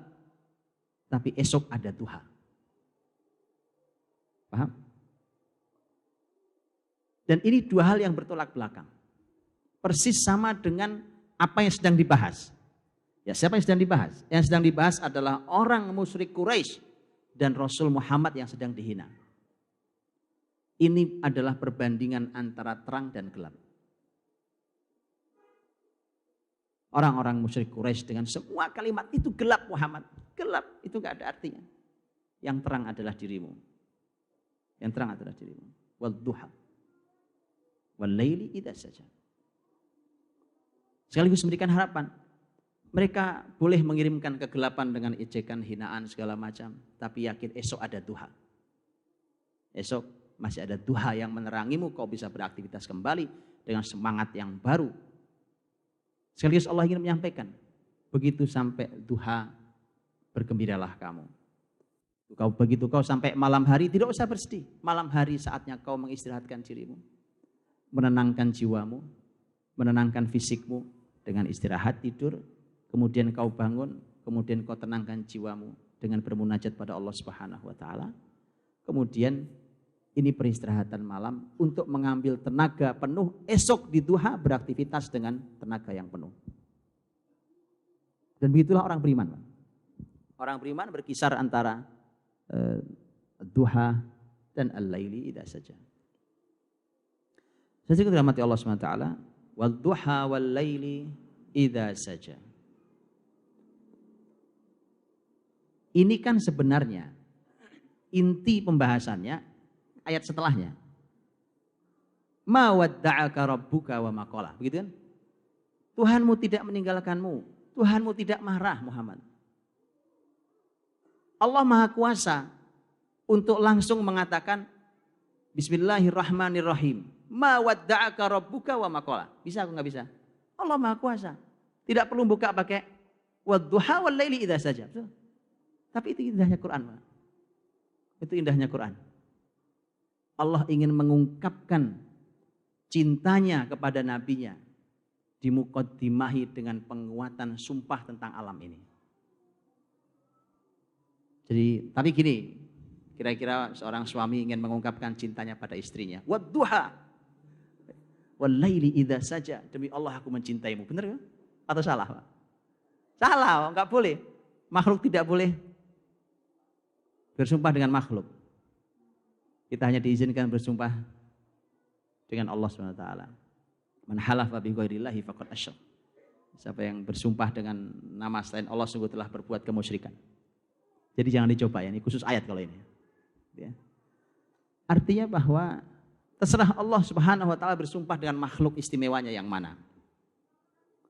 A: tapi esok ada duha. Paham? Dan ini 2 hal yang bertolak belakang. Persis sama dengan apa yang sedang dibahas. Ya, siapa yang sedang dibahas? Yang sedang dibahas adalah orang musyrik Quraisy dan Rasul Muhammad yang sedang dihina. Ini adalah perbandingan antara terang dan gelap. Orang-orang musyrik Quraisy dengan semua kalimat itu gelap Muhammad. Gelap itu gak ada artinya. Yang terang adalah dirimu. Yang terang adalah dirimu. Wal duha. Wal laili idza saja. Sekaligus memberikan harapan. Mereka boleh mengirimkan kegelapan dengan ejekan, hinaan, segala macam. Tapi yakin esok ada duha. Esok masih ada duha yang menerangimu. Kau bisa beraktivitas kembali dengan semangat yang baru. Sekaligus Allah ingin menyampaikan. Begitu sampai duha, bergembiralah kamu. Begitu kau sampai malam hari, tidak usah bersedih. Malam hari saatnya kau mengistirahatkan dirimu, menenangkan jiwamu, menenangkan fisikmu dengan istirahat tidur. Kemudian kau bangun, kemudian kau tenangkan jiwamu dengan bermunajat pada Allah Subhanahu wa taala. Kemudian ini peristirahatan malam untuk mengambil tenaga penuh esok di duha beraktivitas dengan tenaga yang penuh. Dan begitulah orang beriman. Orang beriman berkisar antara duha dan al-laili idza saja. Saya dirahmati Allah Subhanahu wa taala, wal duha wal laili idza saja. Ini kan sebenarnya inti pembahasannya ayat setelahnya. Ma wadda'aka rabbuka wa ma qala. Begitu kan? Tuhanmu tidak meninggalkanmu, Tuhanmu tidak marah, Muhammad. Allah Maha Kuasa untuk langsung mengatakan Bismillahirrahmanirrahim. Ma wadda'aka rabbuka wa ma qala. Bisa atau enggak bisa? Allah Maha Kuasa. Tidak perlu buka pakai wadduha wal laili idza saja. Betul? Tapi itu indahnya Quran, Pak. Itu indahnya Quran. Allah ingin mengungkapkan cintanya kepada nabinya, dimuqaddimahi dengan penguatan sumpah tentang alam ini. Jadi, tapi gini, kira-kira seorang suami ingin mengungkapkan cintanya pada istrinya. Wadduha wal laili idza saja. Demi Allah aku mencintaimu. Benar kan? Atau salah, Pak? Salah, enggak boleh. Makhluk tidak boleh bersumpah dengan makhluk. Kita hanya diizinkan bersumpah dengan Allah SWT. Man halafa bi ghairillahi faqad asyrak. Siapa yang bersumpah dengan nama selain Allah sungguh telah berbuat kemusyrikan. Jadi jangan dicoba ya, ini khusus ayat kalau ini. Ya. Artinya bahwa terserah Allah Subhanahu wa taala bersumpah dengan makhluk istimewanya yang mana.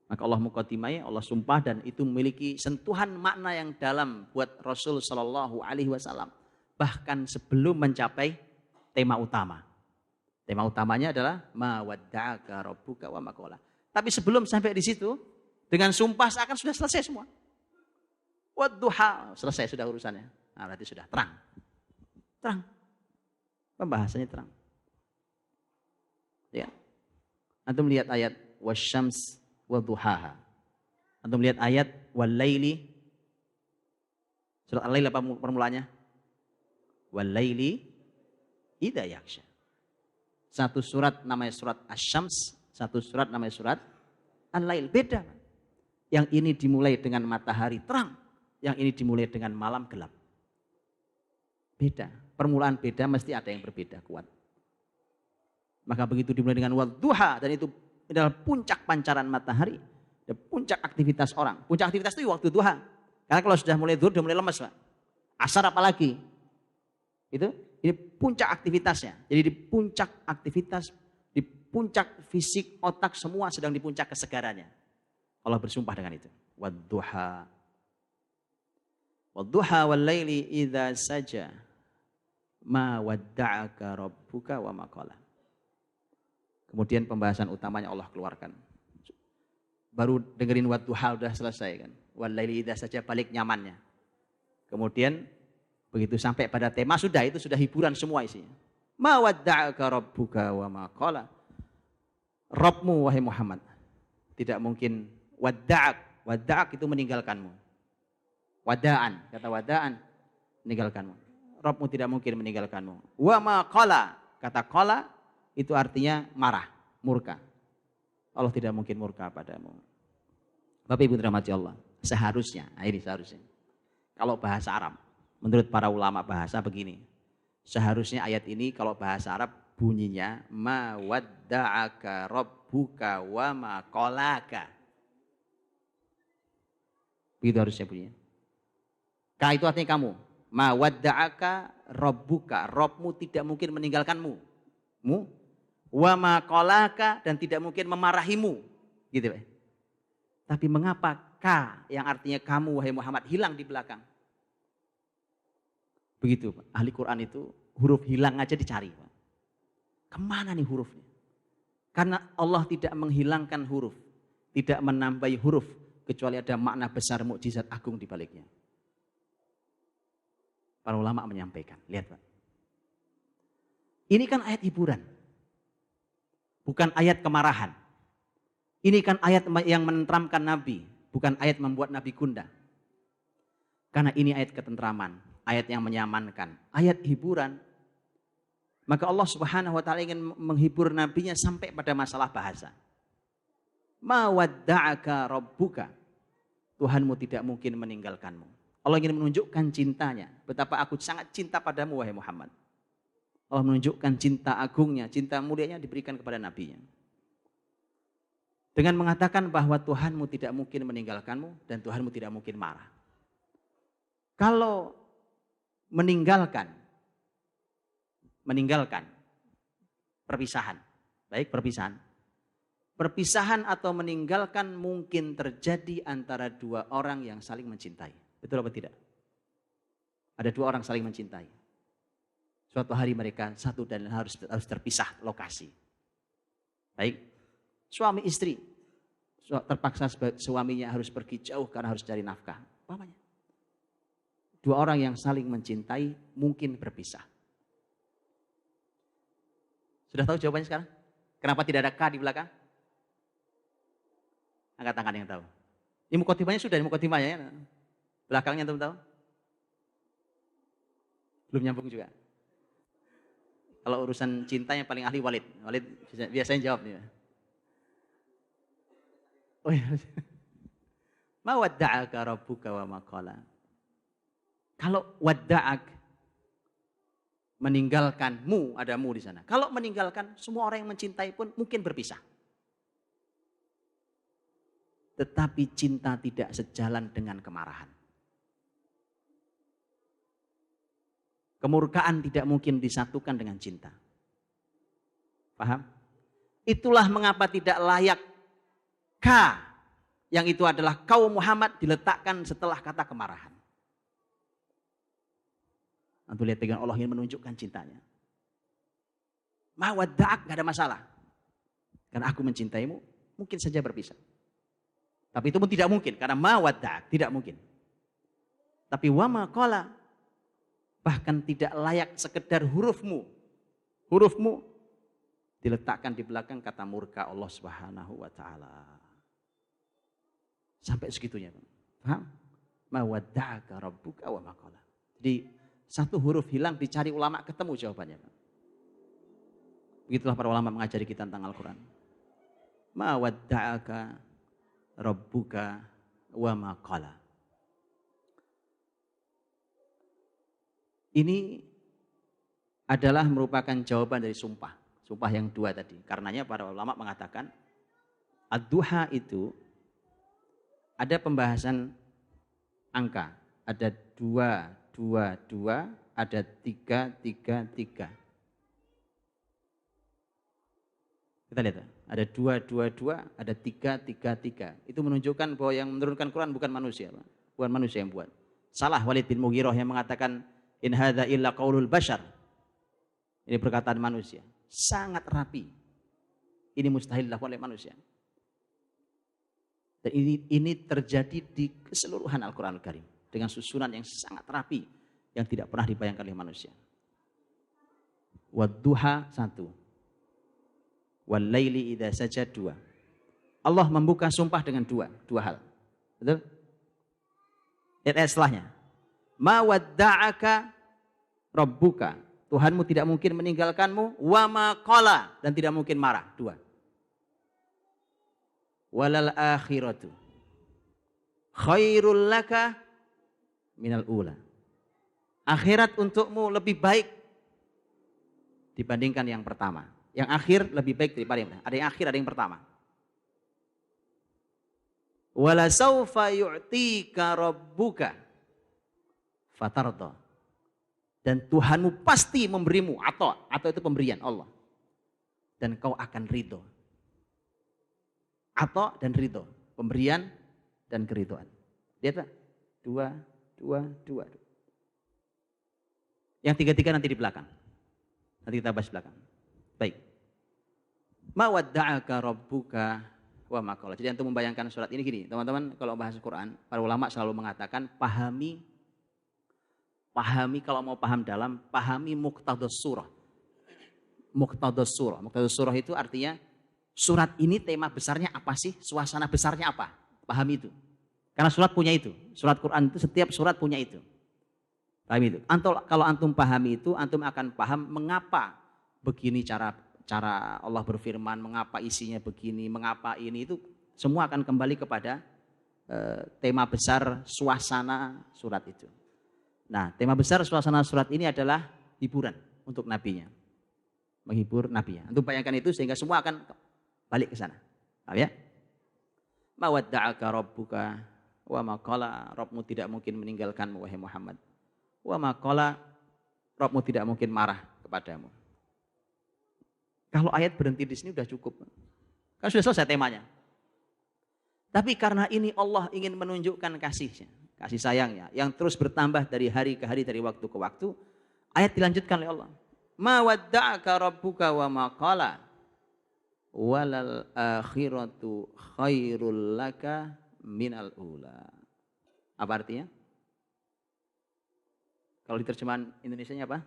A: Maka Allah muqaddimai, Allah sumpah dan itu memiliki sentuhan makna yang dalam buat Rasul sallallahu alaihi wasallam. Bahkan sebelum mencapai tema utama. Tema utamanya adalah ma wadda'aka rabbuka wa ma qala. Tapi sebelum sampai di situ, dengan sumpah seakan sudah selesai semua. Wadduha, selesai sudah urusannya. Nah, berarti sudah terang. Terang. Pembahasannya terang. Ya. Antum lihat ayat wasyams wadduhaha. Antum lihat ayat wal laili. Surat Al-Lail apa permulaannya? Wal laili idza yaghsha. Satu surat namanya surat Asy-Syams, satu surat namanya surat Al-Lail. Beda. Yang ini dimulai dengan matahari terang, yang ini dimulai dengan malam gelap. Beda. Permulaan beda, mesti ada yang berbeda kuat. Maka begitu dimulai dengan wadduha, dan itu adalah puncak pancaran matahari, dan puncak aktivitas orang. Puncak aktivitas itu waktu duha. Karena kalau sudah mulai zuhur, sudah mulai lemes, Pak. Asar apalagi. Ini puncak aktivitasnya. Jadi di puncak aktivitas, di puncak fisik, otak, semua sedang di puncak kesegarannya. Allah bersumpah dengan itu. Wadduha. Wadduha wal laili idza saja. Ma wadda'aka rabbuka wa ma qala. Kemudian pembahasan utamanya Allah keluarkan. Baru dengerin wadduha udah selesai kan. Wal laili idza saja balik nyamannya. Kemudian begitu sampai pada tema itu sudah hiburan semua isinya. Ma wadda'aka rabbuka wa ma qala. Rabbmu wahai Muhammad tidak mungkin wadda'ak. Wadda'ak itu meninggalkanmu. Wada'an, kata wada'an meninggalkanmu. Rabbmu tidak mungkin meninggalkanmu. Wa ma qala, kata qala itu artinya marah, murka. Allah tidak mungkin murka padamu. Bapak Ibu dirahmati Allah, seharusnya, ini seharusnya. Kalau bahasa Arab, menurut para ulama bahasa begini. Seharusnya ayat ini kalau bahasa Arab bunyinya ma wadda'aka rabbuka wa ma qalaka. Begitu harusnya bunyinya. Ka itu artinya kamu. Ma wadda'aka rabbuka, Rabbmu tidak mungkin meninggalkanmu. Wa ma qalaka, dan tidak mungkin memarahimu. Gitu, Pak. Tapi mengapa ka yang artinya kamu wahai Muhammad hilang di belakang? Begitu, Pak. Ahli Quran itu huruf hilang aja dicari, Pak. Kemana nih hurufnya? Karena Allah tidak menghilangkan huruf, tidak menambahi huruf, kecuali ada makna besar mukjizat agung di baliknya. Para ulama menyampaikan. Lihat Pak. Ini kan ayat hiburan. Bukan ayat kemarahan. Ini kan ayat yang menenteramkan Nabi. Bukan ayat membuat Nabi gundah. Karena ini ayat ketentraman. Ayat yang menyamankan. Ayat hiburan. Maka Allah Subhanahu wa ta'ala ingin menghibur nabinya sampai pada masalah bahasa. Ma wadda'aka rabbuka. Tuhanmu tidak mungkin meninggalkanmu. Allah ingin menunjukkan cintanya. Betapa aku sangat cinta padamu wahai Muhammad. Allah menunjukkan cinta agungnya, cinta mulianya diberikan kepada nabinya. Dengan mengatakan bahwa Tuhanmu tidak mungkin meninggalkanmu dan Tuhanmu tidak mungkin marah. Kalau meninggalkan perpisahan. Baik, perpisahan. Perpisahan atau meninggalkan mungkin terjadi antara dua orang yang saling mencintai. Betul apa tidak? Ada dua orang saling mencintai. Suatu hari mereka satu dan harus terpisah lokasi. Baik, suami istri. Terpaksa suaminya harus pergi jauh karena harus cari nafkah. Umpamanya. Dua orang yang saling mencintai mungkin berpisah. Sudah tahu jawabannya sekarang? Kenapa tidak ada K di belakang? Angkat tangan yang tahu. Ini mukotimanya sudah, mukotimanya ya. Belakangnya tahu tahu? Belum nyambung juga. Kalau urusan cinta yang paling ahli Walid. Walid biasanya jawab nih. Oh iya. Ma wadda'aka rabbuka wa ma qala. Kalau wadda'ak meninggalkanmu, ada mu di sana. Kalau meninggalkan, semua orang yang mencintai pun mungkin berpisah. Tetapi cinta tidak sejalan dengan kemarahan. Kemurkaan tidak mungkin disatukan dengan cinta. Paham? Itulah mengapa tidak layak K, yang itu adalah kaum Muhammad, diletakkan setelah kata kemarahan. Antum lihat dengan Allah ingin menunjukkan cintanya. Ma wadda'ak, gak ada masalah. Karena aku mencintaimu, mungkin saja berpisah. Tapi itu pun tidak mungkin, karena ma wadda'ak, tidak mungkin. Tapi wa ma qala, bahkan tidak layak sekedar hurufmu. Hurufmu diletakkan di belakang kata murka Allah Subhanahu wa ta'ala. Sampai segitunya. Paham? Ma wadda'aka rabbuka wa ma qala. Jadi satu huruf hilang dicari ulama ketemu jawabannya. Begitulah para ulama mengajari kita tentang Al-Quran. Ma wadda'aka rabbuka wa ma qala. Ini adalah merupakan jawaban dari sumpah. Sumpah yang dua tadi. Karenanya para ulama mengatakan ad-duha itu ada pembahasan angka. Ada 2, 2, ada 3, 3, 3. Kita lihat, ada 2, 2, 2, ada 3, 3, 3. Itu menunjukkan bahwa yang menurunkan Quran bukan manusia, Pak. Bukan manusia yang buat. Salah Walid bin Mughirah yang mengatakan in hadza illa qaulul bashar. Ini perkataan manusia. Sangat rapi. Ini mustahil dilakukan oleh manusia. Dan ini terjadi di keseluruhan Al-Quran Al-Karim. Dengan susunan yang sangat rapi. Yang tidak pernah dibayangkan oleh manusia. Wadduha 1. Wal-laili idza saja 2. Allah membuka sumpah dengan dua hal. Betul? Ayat setelahnya. Ma wadda'aka rabbuka. Tuhanmu tidak mungkin meninggalkanmu. Wa ma qala. Dan tidak mungkin marah. 2. Walal akhiratu khairul laka minal ula. Akhirat untukmu lebih baik dibandingkan yang pertama. Yang akhir lebih baik daripada yang pertama. Ada yang akhir, ada yang pertama. Wala saufa yu'tika rabbuka fatarda. Dan Tuhanmu pasti memberimu atau itu pemberian Allah. Dan kau akan ridho. Atau dan ridho. Pemberian dan keridhoan. Lihat Pak. 2, 2, 2. Yang 3 nanti di belakang. Nanti kita bahas belakang. Baik. Ma wadda'aka rabbuka wa ma qala. Jadi untuk membayangkan surat ini gini, teman-teman, kalau bahas Quran, para ulama selalu mengatakan pahami Pahami, kalau mau paham dalam, pahami muqtadus surah. Muqtadus surah. Muqtadus surah itu artinya surat ini tema besarnya apa sih? Suasana besarnya apa? Pahami itu. Karena surat punya itu. Surat Quran itu setiap surat punya itu. Pahami itu. Kalau antum pahami itu, antum akan paham mengapa begini cara Allah berfirman, mengapa isinya begini, mengapa ini, itu semua akan kembali kepada tema besar suasana surat itu. Nah, tema besar suasana surat ini adalah hiburan untuk nabinya. Menghibur nabinya. Antum bayangkan itu sehingga semua akan balik ke sana. Paham ya? Ma wadda'aka rabbuka wa ma qala, Rabbmu tidak mungkin meninggalkanmu wahai Muhammad. Wa ma qala, Rabbmu tidak mungkin marah kepadamu. Kalau ayat berhenti di sini sudah cukup. Kan sudah selesai temanya. Tapi karena ini Allah ingin menunjukkan kasihnya, kasih sayangnya yang terus bertambah dari hari ke hari, dari waktu ke waktu. Ayat dilanjutkan oleh Allah. Ma wadda'aka rabbuka wa ma qala walal akhiratu khairul laka minal ula. Apa artinya? Kalau di terjemahan Indonesianya apa?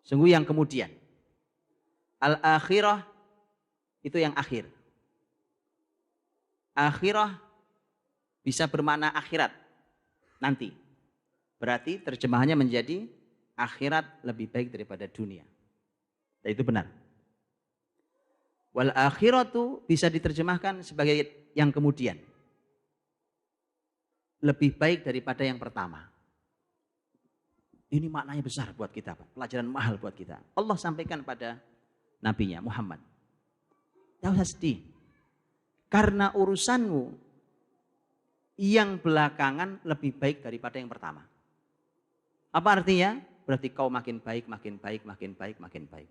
A: Sungguh yang kemudian. Al-akhirah itu yang akhir. Akhirah bisa bermakna akhirat nanti. Berarti terjemahannya menjadi akhirat lebih baik daripada dunia. Dan itu benar. Wal akhiratu bisa diterjemahkan sebagai yang kemudian. Lebih baik daripada yang pertama. Ini maknanya besar buat kita, pelajaran mahal buat kita. Allah sampaikan pada nabinya Muhammad. Tidak usah sedih. Karena urusanmu yang belakangan lebih baik daripada yang pertama. Apa artinya? Berarti kau makin baik, makin baik, makin baik, makin baik.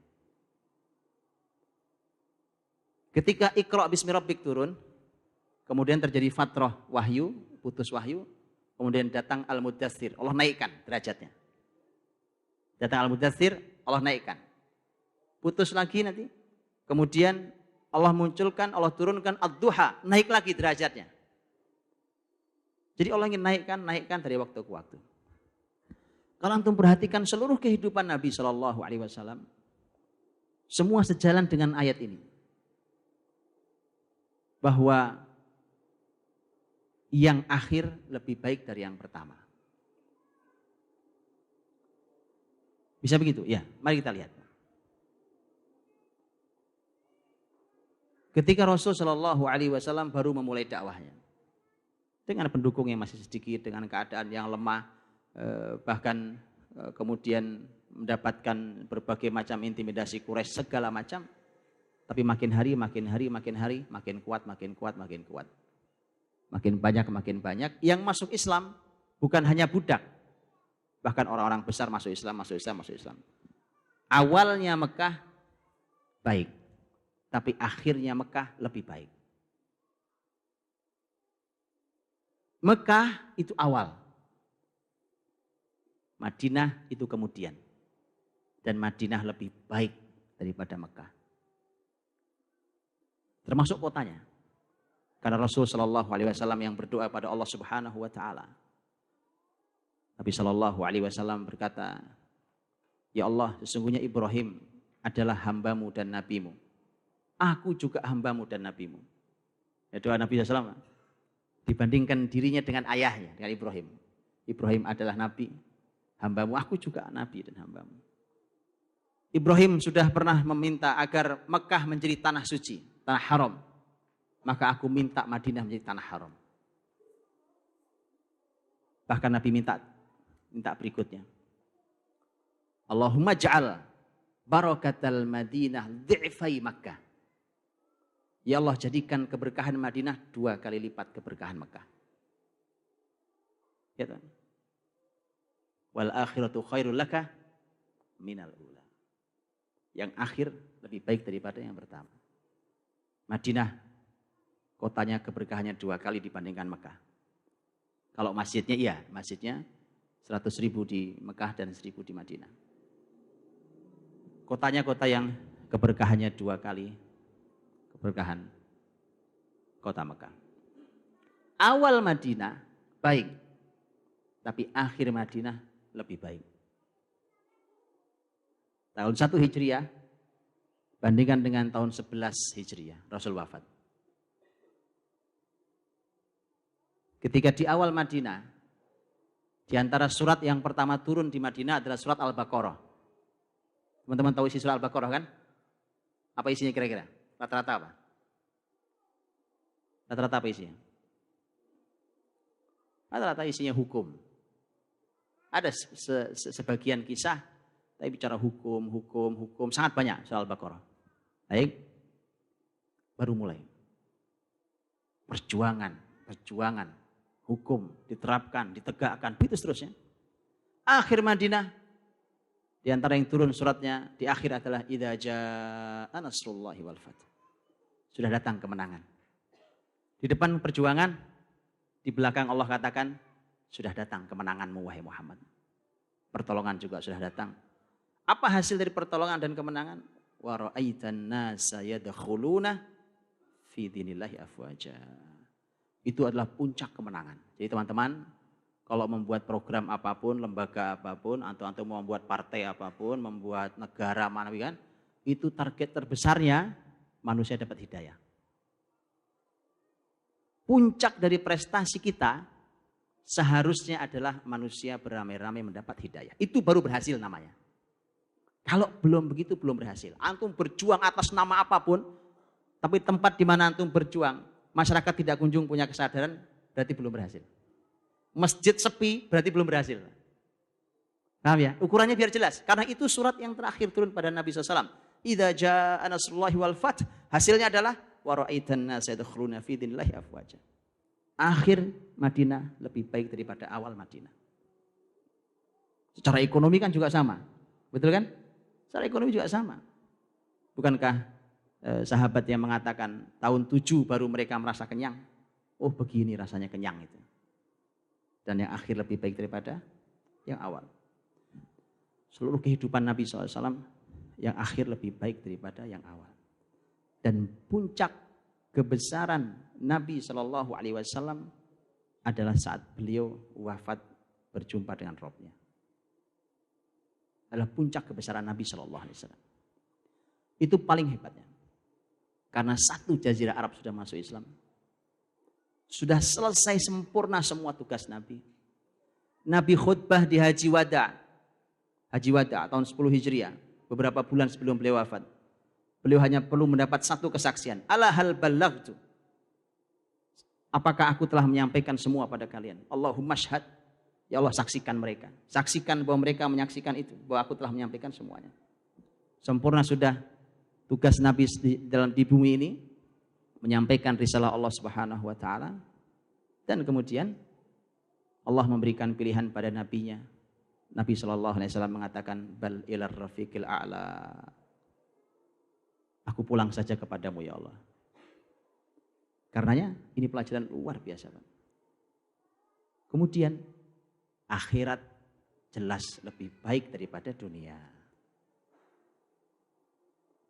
A: Ketika Iqra bismi rabbik turun, kemudian terjadi fatrah wahyu, putus wahyu, kemudian datang Al-Mudaththir, Allah naikkan derajatnya. Datang Al-Mudaththir, Allah naikkan. Putus lagi nanti, kemudian Allah munculkan, Allah turunkan Ad-Duha, naik lagi derajatnya. Jadi Allah ingin naikkan dari waktu ke waktu. Kalau antum perhatikan seluruh kehidupan Nabi Shallallahu Alaihi Wasallam, semua sejalan dengan ayat ini, bahwa yang akhir lebih baik dari yang pertama. Bisa begitu? Ya, mari kita lihat. Ketika Rasul Shallallahu Alaihi Wasallam baru memulai dakwahnya, dengan pendukung yang masih sedikit, dengan keadaan yang lemah, bahkan kemudian mendapatkan berbagai macam intimidasi Quraisy segala macam, tapi makin hari, makin kuat, makin banyak yang masuk Islam, bukan hanya budak, bahkan orang-orang besar masuk Islam. Awalnya Mekah baik, tapi akhirnya Mekah lebih baik. Mekah itu awal, Madinah itu kemudian, dan Madinah lebih baik daripada Mekah. Termasuk kotanya. Karena Rasul Shallallahu Alaihi Wasallam yang berdoa pada Allah Subhanahu Wa Taala. Nabi Shallallahu Alaihi Wasallam berkata, Ya Allah, sesungguhnya Ibrahim adalah hambamu dan nabimu. Aku juga hambamu dan nabimu. Ya, doa Nabi SAW dibandingkan dirinya dengan ayahnya, dengan Ibrahim. Ibrahim adalah nabi, hambamu, aku juga nabi dan hambamu. Ibrahim sudah pernah meminta agar Mekah menjadi tanah suci, tanah haram. Maka aku minta Madinah menjadi tanah haram. Bahkan Nabi minta berikutnya. Allahumma ja'al barakatal Madinah dhi'fai Makkah. Ya Allah, jadikan keberkahan Madinah 2 kali lipat keberkahan Mekah. Ya kan? Wal akhiratu khairul laka minal ula. Yang akhir lebih baik daripada yang pertama. Madinah, kotanya keberkahannya 2 kali dibandingkan Mekah. Kalau masjidnya, iya, masjidnya 100.000 di Mekah dan 1.000 di Madinah. Kotanya kota yang keberkahannya 2 kali keberkahan kota Mekah. Awal Madinah baik. Tapi akhir Madinah lebih baik. Tahun 1 Hijriah bandingkan dengan tahun 11 Hijriah Rasul wafat. Ketika di awal Madinah, di antara surat yang pertama turun di Madinah adalah surat Al-Baqarah. Teman-teman tahu isi surat Al-Baqarah kan? Apa isinya kira-kira? Rata-rata apa? Rata-rata apa isinya? Rata-rata isinya hukum. Ada sebagian kisah, tapi bicara hukum, sangat banyak soal Al-Baqarah. Baik, baru mulai. Perjuangan, hukum diterapkan, ditegakkan, begitu seterusnya. Akhir Madinah, di antara yang turun suratnya di akhir adalah idza jaa nasrullahi wal fath. Sudah datang kemenangan. Di depan perjuangan, di belakang Allah katakan, sudah datang kemenanganmu wahai Muhammad. Pertolongan juga sudah datang. Apa hasil dari pertolongan dan kemenangan? Wa ra'aitan nasa yadkhuluna fi dinillahi afwaja. Itu adalah puncak kemenangan. Jadi teman-teman, kalau membuat program apapun, lembaga apapun, atau mau membuat partai apapun, membuat negara mana kan, itu target terbesarnya manusia dapat hidayah. Puncak dari prestasi kita seharusnya adalah manusia beramai-ramai mendapat hidayah. Itu baru berhasil namanya. Kalau belum begitu belum berhasil. Antum berjuang atas nama apapun, tapi tempat di mana antum berjuang, masyarakat tidak kunjung punya kesadaran, berarti belum berhasil. Masjid sepi, berarti belum berhasil. Paham ya? Ukurannya biar jelas. Karena itu surat yang terakhir turun pada Nabi SAW. Idza jaa nasrullahi wal fath. Hasilnya adalah wa ra'aitan nasa yadkhuluna fi dinillahi afwaja. Akhir Madinah lebih baik daripada awal Madinah. Secara ekonomi kan juga sama. Betul kan? Secara ekonomi juga sama. Bukankah sahabat yang mengatakan tahun 7 baru mereka merasa kenyang? Oh begini rasanya kenyang itu. Dan yang akhir lebih baik daripada yang awal. Seluruh kehidupan Nabi SAW yang akhir lebih baik daripada yang awal. Dan puncak kebesaran Nabi SAW adalah saat beliau wafat berjumpa dengan Rabb-Nya. Adalah puncak kebesaran Nabi SAW. Itu paling hebatnya. Karena satu jazirah Arab sudah masuk Islam. Sudah selesai sempurna semua tugas Nabi. Nabi khutbah di Haji Wada. Haji Wada tahun 10 Hijriah. Beberapa bulan sebelum beliau wafat. Beliau hanya perlu mendapat satu kesaksian. Ala hal balaghtu. Apakah aku telah menyampaikan semua pada kalian? Allahumma syhad. Ya Allah saksikan mereka. Saksikan bahwa mereka menyaksikan itu. Bahwa aku telah menyampaikan semuanya. Sempurna sudah tugas Nabi di bumi ini. Menyampaikan risalah Allah Subhanahu wa taala, dan kemudian Allah memberikan pilihan pada nabinya. Nabi sallallahu alaihi wasallam mengatakan bal ilar rafiqil a'la. Aku pulang saja kepadamu ya Allah. Karenanya ini pelajaran luar biasa, Pak. Kemudian akhirat jelas lebih baik daripada dunia.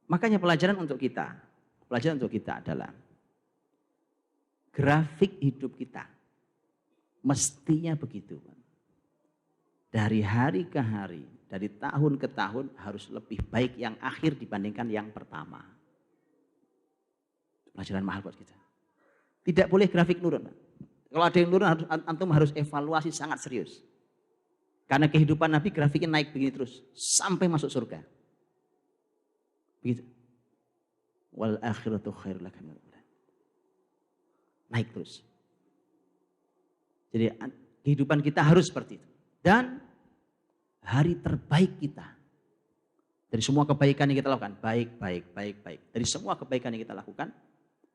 A: Makanya pelajaran untuk kita adalah grafik hidup kita mestinya begitu. Dari hari ke hari, dari tahun ke tahun harus lebih baik yang akhir dibandingkan yang pertama. Pelajaran mahal buat kita. Tidak boleh grafik nurun. Kalau ada yang nurun, antum harus evaluasi sangat serius. Karena kehidupan Nabi grafiknya naik begini terus sampai masuk surga. Begitu. Wal akhiratu khairul laka minal ula. Naik terus. Jadi kehidupan kita harus seperti itu. Dan hari terbaik kita dari semua kebaikan yang kita lakukan, baik. Dari semua kebaikan yang kita lakukan,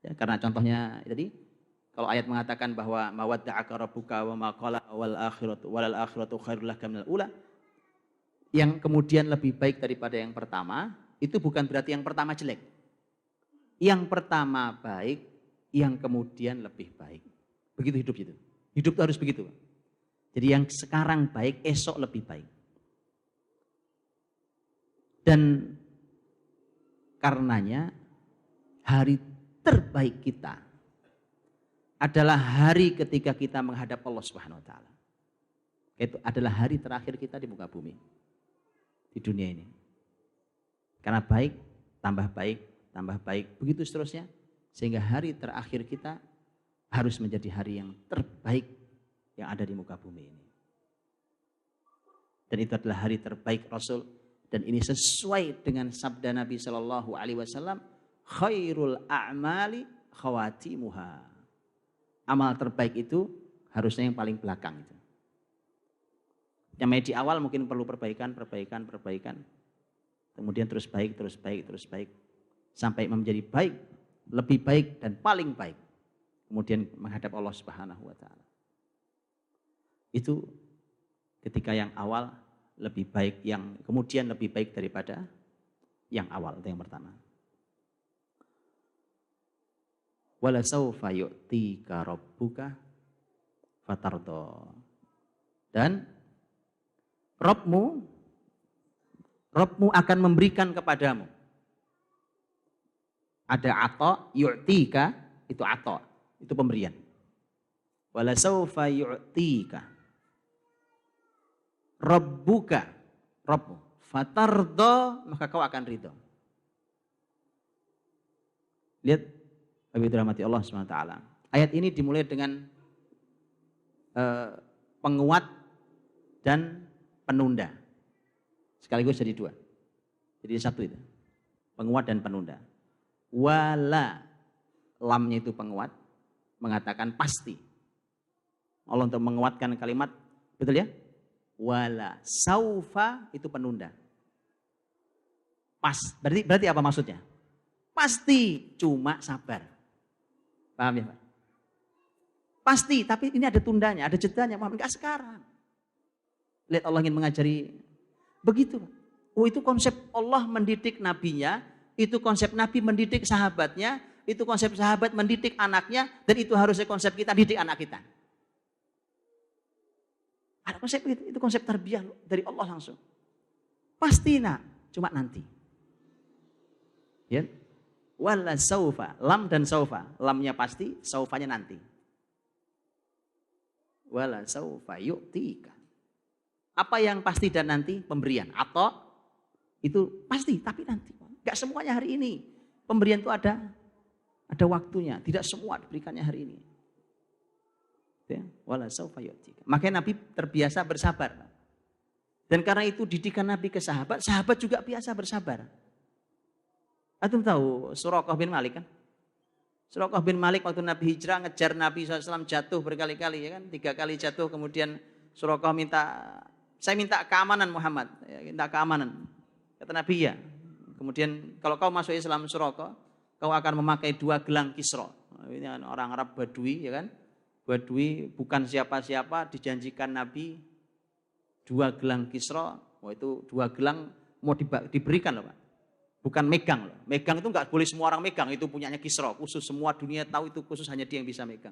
A: ya, karena contohnya tadi, kalau ayat mengatakan bahwa mawadda'aka rabbuka wa ma qala walal akhiratu khairul laka minal ula, yang kemudian lebih baik daripada yang pertama, itu bukan berarti yang pertama jelek. Yang pertama baik, yang kemudian lebih baik. Begitu hidup itu. Hidup itu harus begitu. Jadi yang sekarang baik, esok lebih baik. Dan karenanya hari terbaik kita adalah hari ketika kita menghadap Allah Subhanahu wa taala. Itu adalah hari terakhir kita di muka bumi, di dunia ini. Karena baik, tambah baik, begitu seterusnya. Sehingga hari terakhir kita harus menjadi hari yang terbaik yang ada di muka bumi ini. Dan itu adalah hari terbaik Rasul. Dan ini sesuai dengan sabda Nabi Shallallahu Alaihi Wasallam, khairul a'mali khawatimuha. Amal terbaik itu harusnya yang paling belakang itu. Yang di awal mungkin perlu perbaikan. Kemudian terus baik. Sampai menjadi baik, lebih baik dan paling baik. Kemudian menghadap Allah Subhanahu wa taala. Itu ketika yang awal lebih baik, yang kemudian lebih baik daripada yang awal, itu yang pertama. Wala saufa yu'tika rabbuka fatardo. Dan Rabbmu akan memberikan kepadamu. Ada ato, yu'tika, itu ato, itu pemberian. Wala saufa yu'tika rabbuka, Rabbmu, fatardo, maka kau akan ridho. Lihat, Habib dirahmati Allah SWT. Ayat ini dimulai dengan penguat dan penunda. Sekaligus jadi dua. Jadi satu itu. Penguat dan penunda. Wala, lamnya itu penguat, mengatakan pasti. Allah untuk menguatkan kalimat, betul ya? Wala saufa itu penunda. Berarti apa maksudnya? Pasti, cuma sabar. Paham ya Pak? Pasti, tapi ini ada tundanya, ada jedanya. Enggak sekarang. Lihat Allah ingin mengajari begitu. Oh, itu konsep Allah mendidik nabinya, itu konsep nabi mendidik sahabatnya, itu konsep sahabat mendidik anaknya, dan itu harusnya konsep kita didik anak kita. Ada konsep itu konsep tarbiyah dari Allah langsung. Pasti nak, cuma nanti. Ya. Wala saufa, lam dan saufa, lamnya pasti, saufanya nanti. Wala saufa yu'tika. Apa yang pasti dan nanti? Pemberian. Atau itu pasti, tapi nanti. Gak semuanya hari ini. Pemberian itu ada waktunya. Tidak semua diberikannya hari ini. Ya. Wala saufa yu'tika. Makanya Nabi terbiasa bersabar. Dan karena itu didikan Nabi ke sahabat, sahabat juga biasa bersabar. Antum tahu Suraqah bin Malik kan? Suraqah bin Malik waktu Nabi hijrah ngejar Nabi SAW jatuh berkali-kali ya kan? 3 kali jatuh, kemudian Suraqah saya minta keamanan Muhammad, ya, minta keamanan. Kata Nabi ya. Kemudian kalau kau masuk Islam Suraqah, kau akan memakai 2 gelang Kisra. Ini orang Arab Badui ya kan? Badui bukan siapa-siapa, dijanjikan Nabi 2 gelang Kisra. Oh, itu 2 gelang mau diberikan loh Pak. Bukan megang loh. Megang itu nggak boleh semua orang megang, itu punyanya Kisra. Khusus semua dunia tahu itu khusus hanya dia yang bisa megang.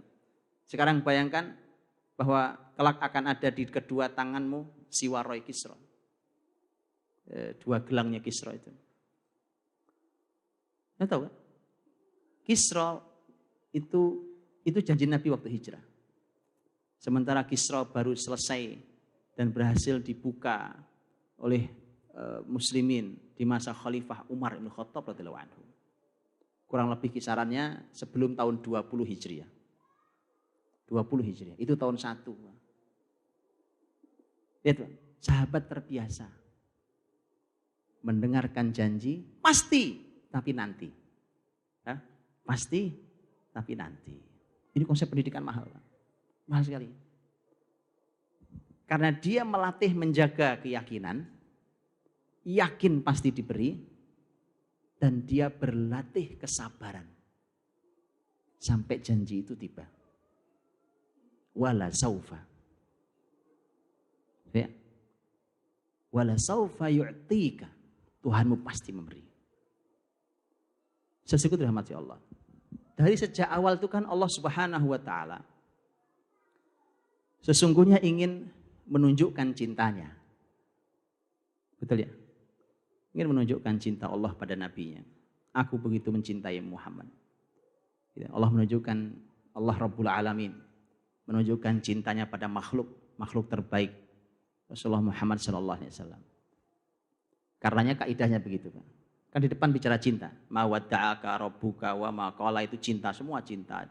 A: Sekarang bayangkan bahwa kelak akan ada di kedua tanganmu siwaroi Kisra. 2 gelangnya Kisra itu. Anda tahu kan? Kisra itu janji Nabi waktu hijrah. Sementara Kisra baru selesai dan berhasil dibuka oleh muslimin di masa Khalifah Umar bin Khattab radhiyallahu anhu. Kurang lebih kisarannya sebelum tahun 20 Hijriah. 20 Hijriah, itu tahun 1. Lihat, sahabat terbiasa mendengarkan janji, pasti, tapi nanti. Ya, pasti, tapi nanti. Ini konsep pendidikan mahal. Mahal sekali. Karena dia melatih menjaga keyakinan, yakin pasti diberi, dan dia berlatih kesabaran sampai janji itu tiba. Wala saufa. Ya. Wala saufa yu'tika. Tuhanmu pasti memberi. Sesungguhnya dirahmati Allah. Dari sejak awal itu kan Allah Subhanahu wa taala sesungguhnya ingin menunjukkan cintanya. Betul ya? Ingin menunjukkan cinta Allah pada nabinya. Aku begitu mencintai Muhammad. Allah menunjukkan Allah Rabbul Alamin menunjukkan cintanya pada makhluk terbaik Rasulullah Muhammad SAW. Karenanya kaidahnya begitu, Pak. Kan di depan bicara cinta. Ma wadda'aka rabbuka wa ma qala, itu cinta, semua cinta.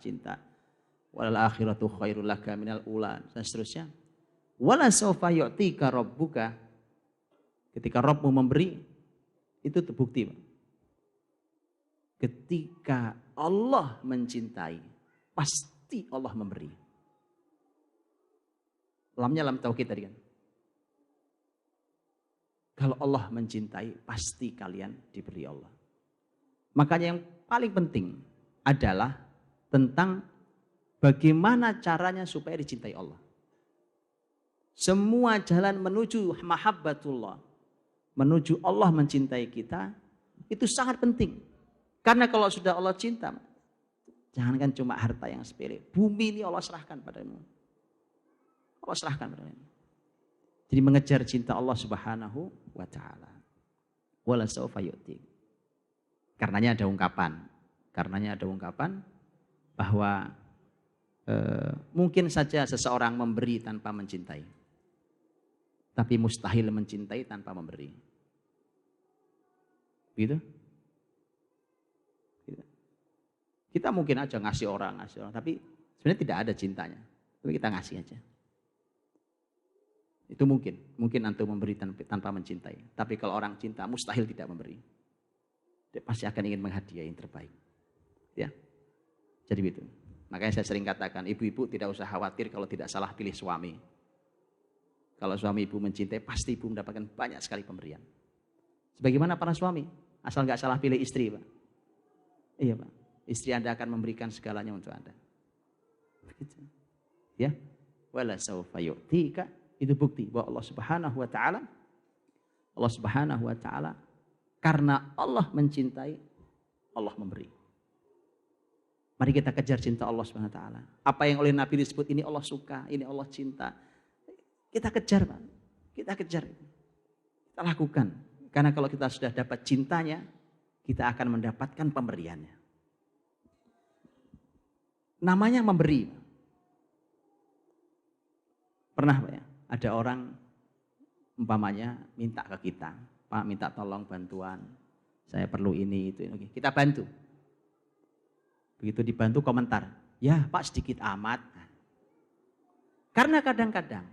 A: Walal akhiratu khairul laka minal ula, dan seterusnya. Wala sawfa yu'tika rabbuka, ketika Rabbmu memberi, itu terbukti, Pak. Ketika Allah mencintai, pasti Allah memberi. Lamnya lam tauhid tadi kan. Kalau Allah mencintai, pasti kalian diberi Allah. Makanya yang paling penting adalah tentang bagaimana caranya supaya dicintai Allah. Semua jalan menuju mahabbatullah, menuju Allah mencintai kita, itu sangat penting. Karena kalau sudah Allah cinta, jangankan cuma harta yang sepele, bumi ini Allah serahkan padamu. Allah serahkan padamu. Jadi mengejar cinta Allah Subhanahu wa ta'ala. Wala sawfa yu'tik. Karenanya ada ungkapan bahwa mungkin saja seseorang memberi tanpa mencintai. Tapi mustahil mencintai tanpa memberi. Gitu? Kita mungkin aja ngasih orang, tapi sebenarnya tidak ada cintanya. Tapi kita ngasih aja. Itu mungkin antum memberi tanpa mencintai. Tapi kalau orang cinta, mustahil tidak memberi. Dia pasti akan ingin menghadiahi yang terbaik. Ya, jadi begitu. Makanya saya sering katakan, ibu-ibu tidak usah khawatir kalau tidak salah pilih suami. Kalau suami ibu mencintai, pasti ibu mendapatkan banyak sekali pemberian. Sebagaimana para suami, asal nggak salah pilih istri, Pak. Iya, Pak. Istri Anda akan memberikan segalanya untuk Anda. Begitu. Ya, wala sawfa yu'tika. Itu bukti bahwa Allah Subhanahu wa ta'ala karena Allah mencintai, Allah memberi. Mari kita kejar cinta Allah Subhanahu wa ta'ala. Apa yang oleh Nabi disebut ini Allah suka, ini Allah cinta. Kita kejar, Pak. Kita kejar. Kita lakukan. Karena kalau kita sudah dapat cintanya, kita akan mendapatkan pemberiannya. Namanya memberi. Pernah, Pak ya? Ada orang umpamanya minta ke kita, Pak minta tolong bantuan, saya perlu ini, itu. Kita bantu. Begitu dibantu komentar, ya Pak sedikit amat. Karena kadang-kadang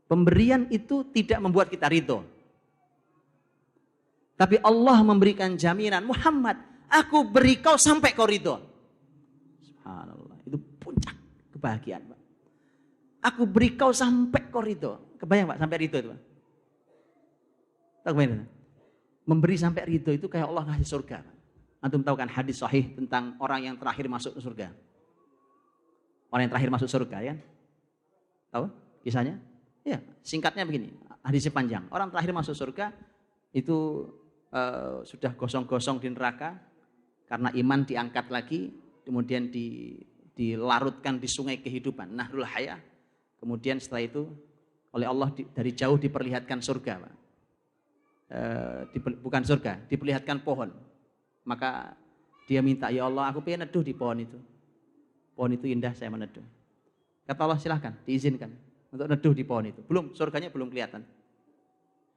A: pemberian itu tidak membuat kita ridho. Tapi Allah memberikan jaminan, Muhammad, aku beri kau sampai kau ridho. Subhanallah, itu puncak kebahagiaan, Pak. Aku beri kau sampai kau ridho. Kebayang, Pak, sampai ridho itu, Pak? Tahu kebayang? Memberi sampai ridho itu kayak Allah ngasih surga. Antum tahu kan hadis sahih tentang orang yang terakhir masuk ke surga? Orang yang terakhir masuk surga, ya? Tahu kisahnya? Ya, singkatnya begini. Hadisnya panjang. Orang terakhir masuk surga itu sudah gosong-gosong di neraka karena iman diangkat lagi, kemudian dilarutkan di sungai kehidupan, Nahrul Hayah. Kemudian setelah itu oleh Allah dari jauh diperlihatkan surga, Pak. Bukan surga, diperlihatkan pohon. Maka dia minta, ya Allah aku pengen neduh di pohon itu. Pohon itu indah, saya meneduh. Kata Allah silahkan, diizinkan untuk neduh di pohon itu. Belum, surganya belum kelihatan.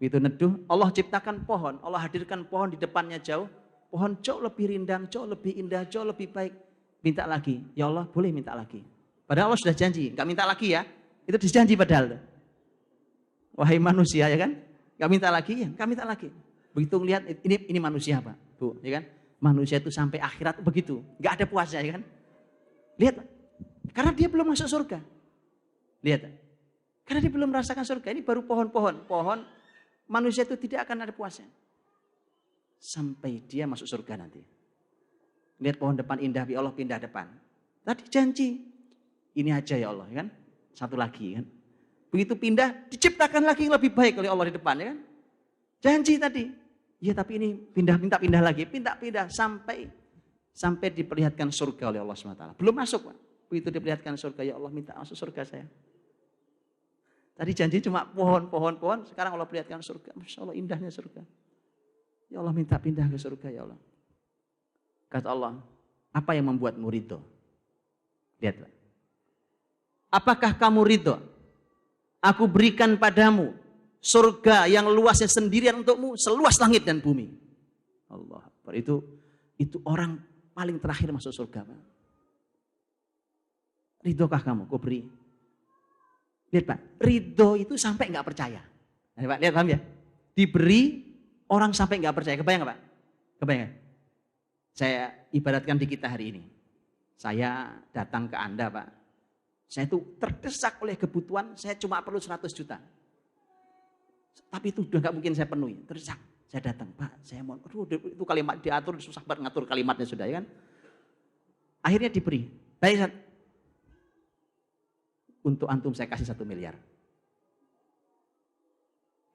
A: Begitu neduh, Allah ciptakan pohon, Allah hadirkan pohon di depannya jauh. Pohon jauh lebih rindang, jauh lebih indah, jauh lebih baik. Minta lagi, ya Allah boleh minta lagi. Padahal Allah sudah janji, nggak minta lagi ya. Itu dijanji padahal. Wahai manusia, ya kan? Nggak minta lagi, ya nggak minta lagi. Begitu ngelihat ini manusia, Pak, Bu, ya kan? Manusia itu sampai akhirat begitu, nggak ada puasnya, ya kan? Lihat, karena dia belum masuk surga. Lihat, karena dia belum merasakan surga. Ini baru pohon manusia itu tidak akan ada puasnya sampai dia masuk surga nanti. Lihat pohon depan indah, ya Allah pindah depan. Tadi janji, ini aja ya Allah, ya kan? Satu lagi, kan? Begitu pindah, diciptakan lagi yang lebih baik oleh Allah di depan, ya kan? Janji tadi, ya tapi ini minta pindah lagi, pindah sampai diperlihatkan surga oleh Allah SWT. Belum masuk, Pak. Begitu diperlihatkan surga, ya Allah minta masuk surga saya. Tadi janji cuma pohon, sekarang Allah perlihatkan surga. Masya Allah indahnya surga. Ya Allah minta pindah ke surga, ya Allah. Kata Allah, apa yang membuatmu ridho? Lihat Pak. Apakah kamu ridho? Aku berikan padamu surga yang luasnya sendirian untukmu, seluas langit dan bumi. Allah Akbar. Itu orang paling terakhir masuk surga Pak. Ridhokah kamu? Aku beri. Lihat Pak, ridho itu sampai nggak percaya. Nah, Pak, lihat paham ya? Diberi orang sampai nggak percaya. Kebayang nggak Pak? Kebayang nggak? Saya ibaratkan di kita hari ini. Saya datang ke Anda Pak. Saya itu terdesak oleh kebutuhan, saya cuma perlu 100 juta. Tapi itu udah nggak mungkin saya penuhi. Terdesak, saya datang, Pak, saya mau, aduh itu kalimat diatur, susah banget ngatur kalimatnya sudah ya kan. Akhirnya diberi. Baik, untuk antum saya kasih 1 miliar.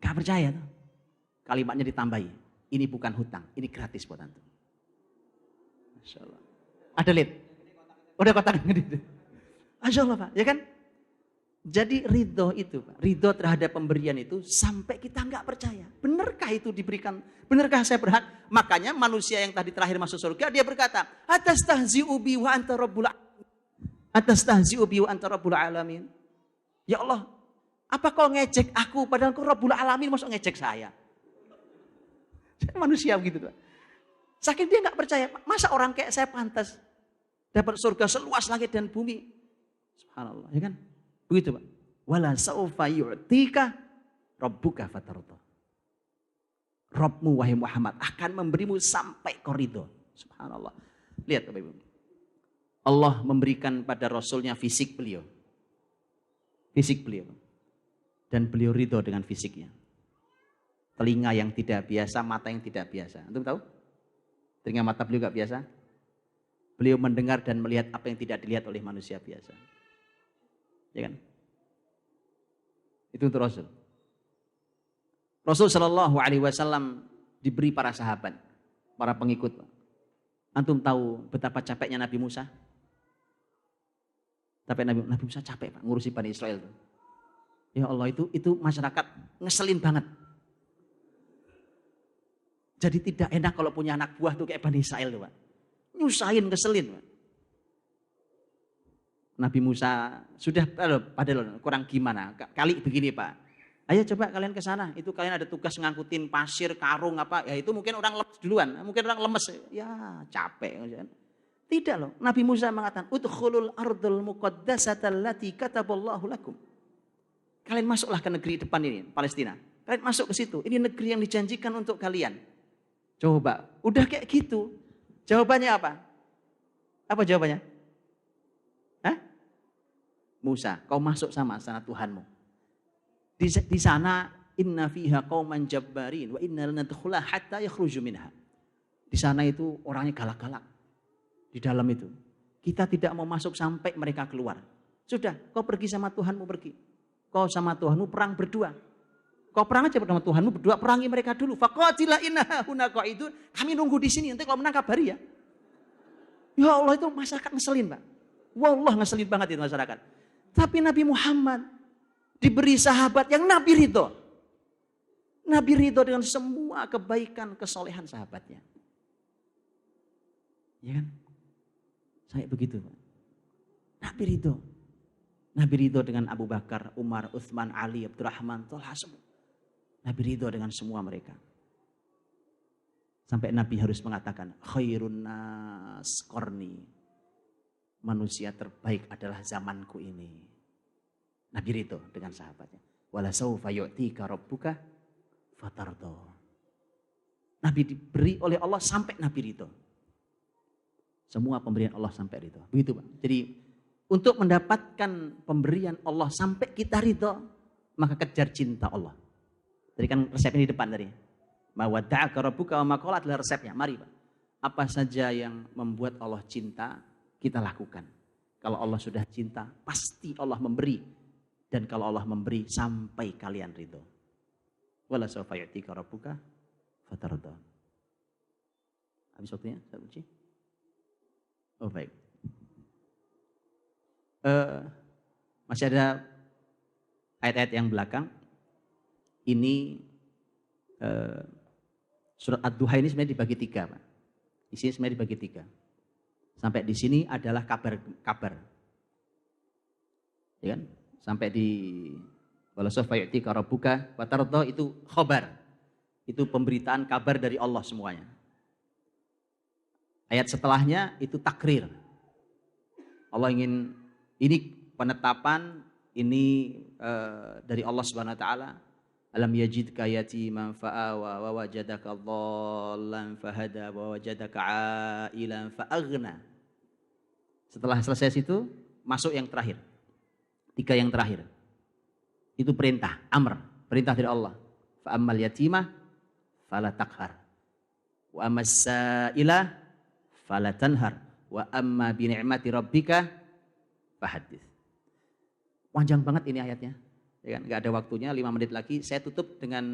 A: Gak percaya tuh. Kalimatnya ditambahi. Ini bukan hutang, ini gratis buat antum. Masya Allah. Ada lihat? Udah kotak gede. Masya Allah Pak, ya kan? Jadi ridho itu Pak, ridho terhadap pemberian itu sampai kita nggak percaya. Benarkah itu diberikan? Benarkah saya berhak? Makanya manusia yang tadi terakhir masuk surga, dia berkata, atastahzi'u bi wa anta rabbul alamin. Atastahzi'u bi wa anta rabbul alamin. Ya Allah, apa kau ngejek aku padahal kau Rabbul Alamin, masuk ngejek saya? Manusia begitu Pak. Saking dia nggak percaya, masa orang kayak saya pantas dapat surga seluas langit dan bumi? Subhanallah, ya kan? Begitu Pak. Wala saufa yu'tika rabbuka fatarda. Rabbmu wahai Muhammad akan memberimu sampai kau ridho. Subhanallah. Lihat Bapak Ibu. Allah memberikan pada Rasulnya fisik beliau. Fisik beliau. Dan beliau ridho dengan fisiknya. Telinga yang tidak biasa, mata yang tidak biasa. Antum tahu? Telinga mata beliau gak biasa. Beliau mendengar dan melihat apa yang tidak dilihat oleh manusia biasa. Ya kan? Itu untuk Rasul. Rasul Shallallahu Alaihi Wasallam diberi para sahabat, para pengikut. Antum tahu betapa capeknya Nabi Musa? Tapi Nabi Musa capek Pak, ngurusi Bani Israel. Ya Allah, itu masyarakat ngeselin banget. Jadi tidak enak kalau punya anak buah tuh kayak Bani Israel tuh Pak. Nyusahin, ngeselin Pak. Nabi Musa sudah padahal kurang gimana. Kali begini Pak. Ayo coba kalian ke sana. Itu kalian ada tugas ngangkutin pasir, karung apa. Ya itu mungkin orang lemes duluan. Mungkin orang lemes. Ya capek. Tidak loh. Nabi Musa mengatakan, udkhulul ardul muqaddasata allati kataballahu lakum. Kalian masuklah ke negeri depan ini, Palestina. Kalian masuk ke situ. Ini negeri yang dijanjikan untuk kalian. Coba. Udah kayak gitu. Jawabannya apa? Apa jawabannya? Hah? Musa, kau masuk sama Tuhanmu. Di sana inna fiha qauman jabbarin wa inna lanadkhula hatta yakhruju minha. Di sana itu orangnya galak-galak. Di dalam itu. Kita tidak mau masuk sampai mereka keluar. Sudah, kau pergi sama Tuhanmu pergi. Kau sama Tuhanmu perang berdua. Kau perang aja sama Tuhanmu berdua, perangi mereka dulu. Faqatila inna huna qaidun. Kami nunggu di sini, nanti kalau menang kabari ya. Ya Allah, itu masyarakat ngeselin Pak. Wallah ngeselin banget itu masyarakat. Tapi Nabi Muhammad diberi sahabat yang Nabi ridho. Nabi ridho dengan semua kebaikan, kesolehan sahabatnya. Ya kan? Saya begitu Pak. Nabi ridho. Nabi ridho dengan Abu Bakar, Umar, Utsman, Ali, Abdurrahman, Thalha semua. Nabi ridho dengan semua mereka. Sampai Nabi harus mengatakan, khairun nas qarni. Manusia terbaik adalah zamanku ini. Nabi ridho dengan sahabatnya. Wala saufa yu'tika rabbuka fatardo. Nabi diberi oleh Allah sampai Nabi ridho. Semua pemberian Allah sampai ridho. Begitu Pak. Jadi untuk mendapatkan pemberian Allah sampai kita ridho, maka kejar cinta Allah. Tadi kan resepnya di depan tadi. Ma wadda'aka rabbuka wa ma qala adalah resepnya. Mari Pak. Apa saja yang membuat Allah cinta, kita lakukan. Kalau Allah sudah cinta, pasti Allah memberi. Dan kalau Allah memberi, sampai kalian ridho. Wala sawfa yu'tika rabbuka fatarda. Habis waktunya, Ustaz Uci? Oh baik. Masih ada ayat-ayat yang belakang. Ini surat Ad-Duha ini sebenarnya dibagi 3 Pak. Isinya sebenarnya dibagi 3. Sampai di sini adalah kabar. Ya kan? Sampai di wala sawfa yu'tika rabbuka fatarda itu khabar. Itu pemberitaan kabar dari Allah semuanya. Ayat setelahnya itu takrir. Allah ingin, ini penetapan, ini dari Allah Subhanahu wa taala. Alam yajidka yatiman fa'awa wa wajadaka dhallan fahada wa wajadaka 'ailan fa'aghna. Setelah selesai situ masuk yang terakhir. 3 yang terakhir. Itu perintah, amr, perintah dari Allah. Fa'ammal yatimah fala taqhar. Wa ammas sa'ila fala tanhar. Wa amma bi ni'mati rabbika fahaddits. Panjang banget ini ayatnya. Ya kan? Nggak ada waktunya, 5 menit lagi. Saya tutup dengan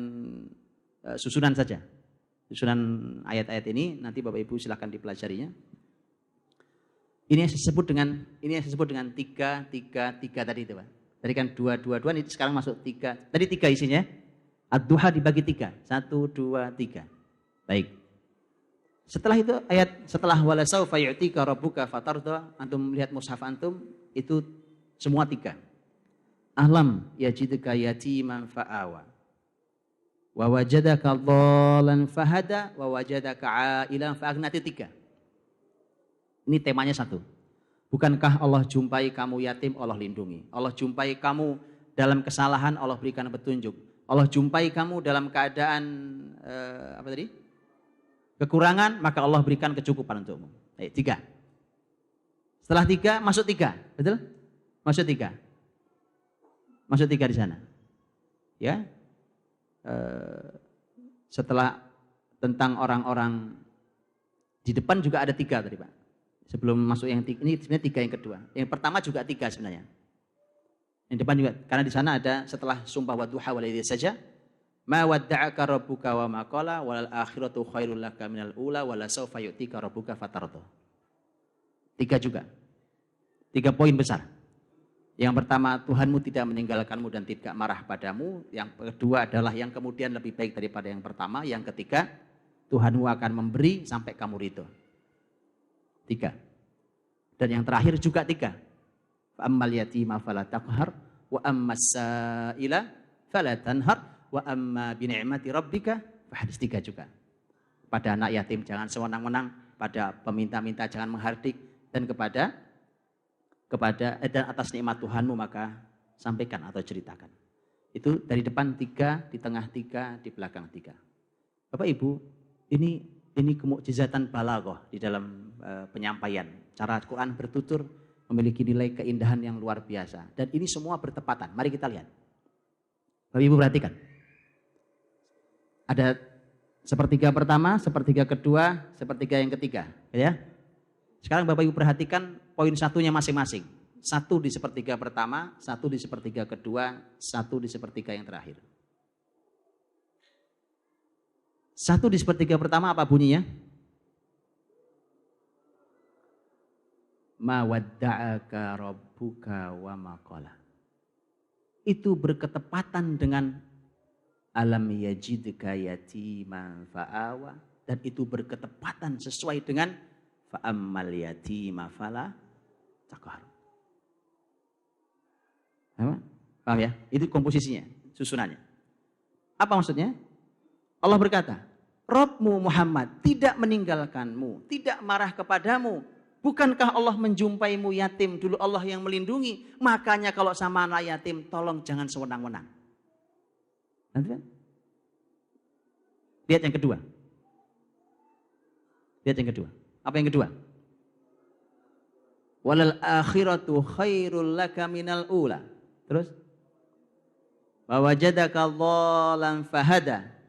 A: susunan saja. Susunan ayat-ayat ini, nanti Bapak Ibu silakan dipelajarinya. Ini yang saya sebut dengan 3 tadi itu Pak. Tadi kan 2 ini sekarang masuk 3. Tadi 3 isinya. Ad-duha dibagi 3. 1, 2, 3. Baik. Setelah itu setelah wala sawfa yu'tika rabbuka fatarda, antum melihat mushaf antum itu semua 3. Alam yajidka yatiman fa'awa wa wajadaka dhallan fahada wa wajadaka 'ailan fa'aghna. 3. Ini temanya 1. Bukankah Allah jumpai kamu yatim, Allah lindungi. Allah jumpai kamu dalam kesalahan, Allah berikan petunjuk. Allah jumpai kamu dalam keadaan kekurangan, maka Allah berikan kecukupan untukmu. 3. Setelah 3 masuk 3, betul? Masuk 3. Masuk 3 di sana. Ya. Setelah tentang orang-orang di depan juga ada 3 tadi Pak. Sebelum masuk yang 3, ini sebenarnya 3 yang kedua. Yang pertama juga 3 sebenarnya. Yang depan juga, karena di sana ada setelah sumpah wa duha wal laili saja. Ma wadda'aka rabbuka wa ma qala wal akhiratu khairul laka minal ula wala sawfa yu'tika rabbuka fatarda. 3 juga. 3 poin besar. Yang pertama, Tuhanmu tidak meninggalkanmu dan tidak marah padamu. Yang kedua adalah yang kemudian lebih baik daripada yang pertama. Yang ketiga, Tuhanmu akan memberi sampai kamu ridho. 3. Dan yang terakhir juga 3. Fa'ammal yatima fala taqhar wa ammas sa'ila fala tanhar wa amma bi ni'mati rabbika fahaddits. 3 juga. Pada anak yatim jangan sewenang-wenang, pada peminta-minta jangan menghardik, dan kepada dan atas nikmat Tuhanmu maka sampaikan atau ceritakan. Itu dari depan 3, di tengah 3, di belakang 3. Bapak Ibu, ini kemukjizatan balaghah di dalam penyampaian. Cara Quran bertutur memiliki nilai keindahan yang luar biasa. Dan ini semua bertepatan. Mari kita lihat. Bapak Ibu perhatikan. Ada sepertiga pertama, sepertiga kedua, sepertiga yang ketiga. Ya. Sekarang Bapak Ibu perhatikan poin satunya masing-masing. 1 di sepertiga pertama, 1 di sepertiga kedua, 1 di sepertiga yang terakhir. 1 di sepertiga pertama apa bunyinya? Ma wadda'aka rabbuka wa ma qala. Itu berketepatan dengan alam yajidka yatiman fa'awa, dan itu berketepatan sesuai dengan fa'ammal yatima fala taqhar. Paham ya? Itu komposisinya, susunannya. Apa maksudnya? Allah berkata, Rabbmu Muhammad tidak meninggalkanmu, tidak marah kepadamu. Bukankah Allah menjumpaimu yatim, dulu Allah yang melindungi. Makanya kalau sama anak yatim, tolong jangan sewenang-wenang. Nanti kan? Lihat yang kedua. Lihat yang kedua. Apa yang kedua? Walal akhiratu khairul laka minal ula. Terus? Wa wajadaka dhallan fahada.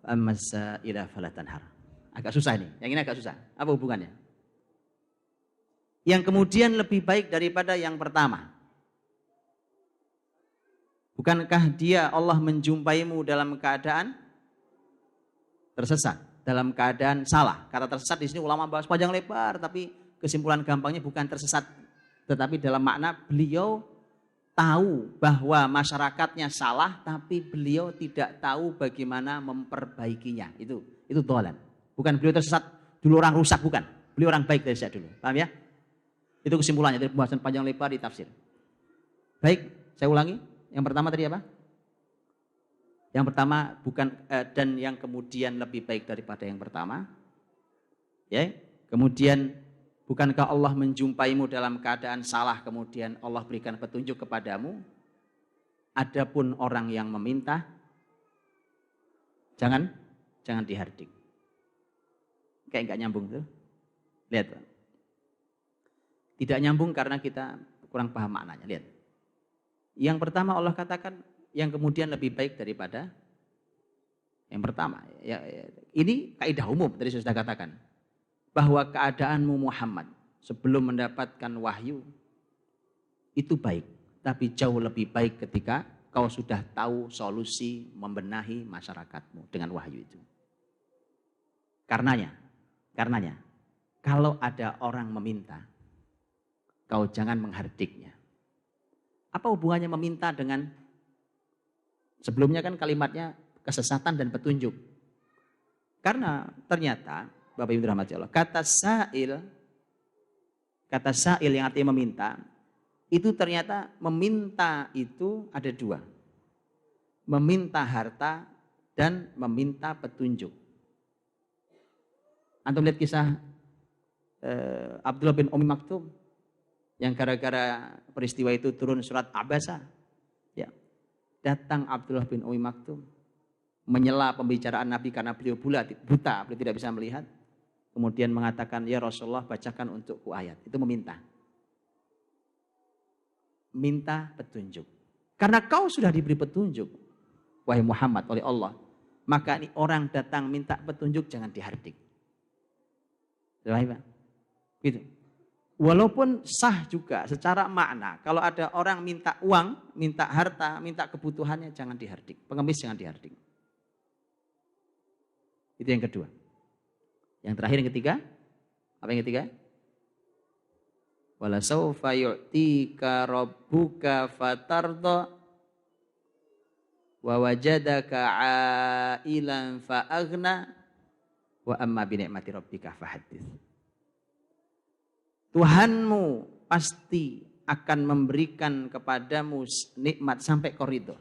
A: Ammas sa'ila fala tanhar. Agak susah ini. Yang ini agak susah. Apa hubungannya? Yang kemudian lebih baik daripada yang pertama. Bukankah dia Allah menjumpaimu dalam keadaan tersesat, dalam keadaan salah? Kata tersesat di sini ulama bahas panjang lebar, tapi kesimpulan gampangnya bukan tersesat, tetapi dalam makna beliau tahu bahwa masyarakatnya salah, tapi beliau tidak tahu bagaimana memperbaikinya. Itu dhalan. Bukan beliau tersesat, dulu orang rusak, bukan. Beliau orang baik dari sejak dulu. Paham ya? Itu kesimpulannya dari pembahasan panjang lebar di tafsir. Baik, saya ulangi. Yang pertama tadi apa? Yang pertama bukan dan yang kemudian lebih baik daripada yang pertama. Ya. Kemudian bukankah Allah menjumpaimu dalam keadaan salah kemudian Allah berikan petunjuk kepadamu? Adapun orang yang meminta jangan dihardik. Kayak enggak nyambung tuh. Lihat, Pak. Tidak nyambung karena kita kurang paham maknanya. Lihat. Yang pertama Allah katakan yang kemudian lebih baik daripada yang pertama. Ini kaidah umum tadi sudah katakan. Bahwa keadaanmu Muhammad sebelum mendapatkan wahyu itu baik. Tapi jauh lebih baik ketika kau sudah tahu solusi membenahi masyarakatmu dengan wahyu itu. Karenanya, kalau ada orang meminta, kau jangan menghardiknya. Apa hubungannya meminta dengan sebelumnya kan kalimatnya kesesatan dan petunjuk. Karena ternyata Bapak Ibu dirahmati Allah, kata sa'il yang artinya meminta, itu ternyata meminta itu ada dua. Meminta harta dan meminta petunjuk. Antum lihat kisah Abdullah bin Umi Maktum yang gara-gara peristiwa itu turun surat Abasa. Ya. Datang Abdullah bin Umi Maktum menyela pembicaraan Nabi karena beliau buta, beliau tidak bisa melihat. Kemudian mengatakan, ya Rasulullah bacakan untukku ayat. Itu meminta. Minta petunjuk. Karena kau sudah diberi petunjuk, wahai Muhammad, oleh Allah. Maka ini orang datang minta petunjuk jangan dihardik. Gitu. Walaupun sah juga secara makna. Kalau ada orang minta uang, minta harta, minta kebutuhannya jangan dihardik. Pengemis jangan dihardik. Itu yang kedua. Yang terakhir yang ketiga. Apa yang ketiga? Wala saufa yu'tika rabbuka fatarda wa wajadaka 'ailan fa aghna wa amma bi ni'mati rabbika fahaddits. Tuhanmu pasti akan memberikan kepadamu nikmat sampai kau ridho.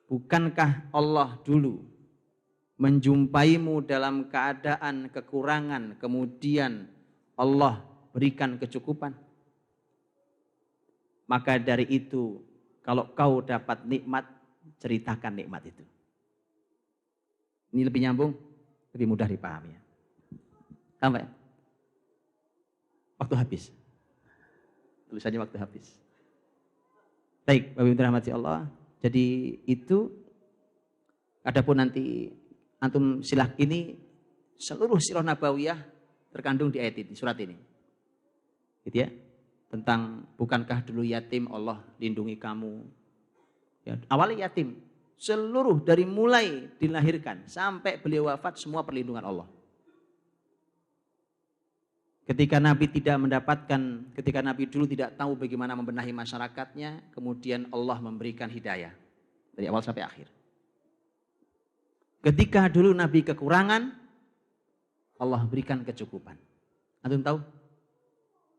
A: Bukankah Allah dulu menjumpaimu dalam keadaan kekurangan, kemudian Allah berikan kecukupan? Maka dari itu, kalau kau dapat nikmat, ceritakan nikmat itu. Ini lebih nyambung, lebih mudah dipahami. Sampai waktu habis. Tulisannya waktu habis. Baik, Bapak Ibu dirahmati Allah. Jadi itu, adapun nanti antum silah ini seluruh sirah nabawiyah terkandung di ayat ini, surat ini. Gitu ya. Tentang bukankah dulu yatim Allah lindungi kamu. Ya, awalnya yatim. Seluruh dari mulai dilahirkan sampai beliau wafat semua perlindungan Allah. Ketika Nabi dulu tidak tahu bagaimana membenahi masyarakatnya, kemudian Allah memberikan hidayah dari awal sampai akhir. Ketika dulu Nabi kekurangan, Allah berikan kecukupan. Antum tahu?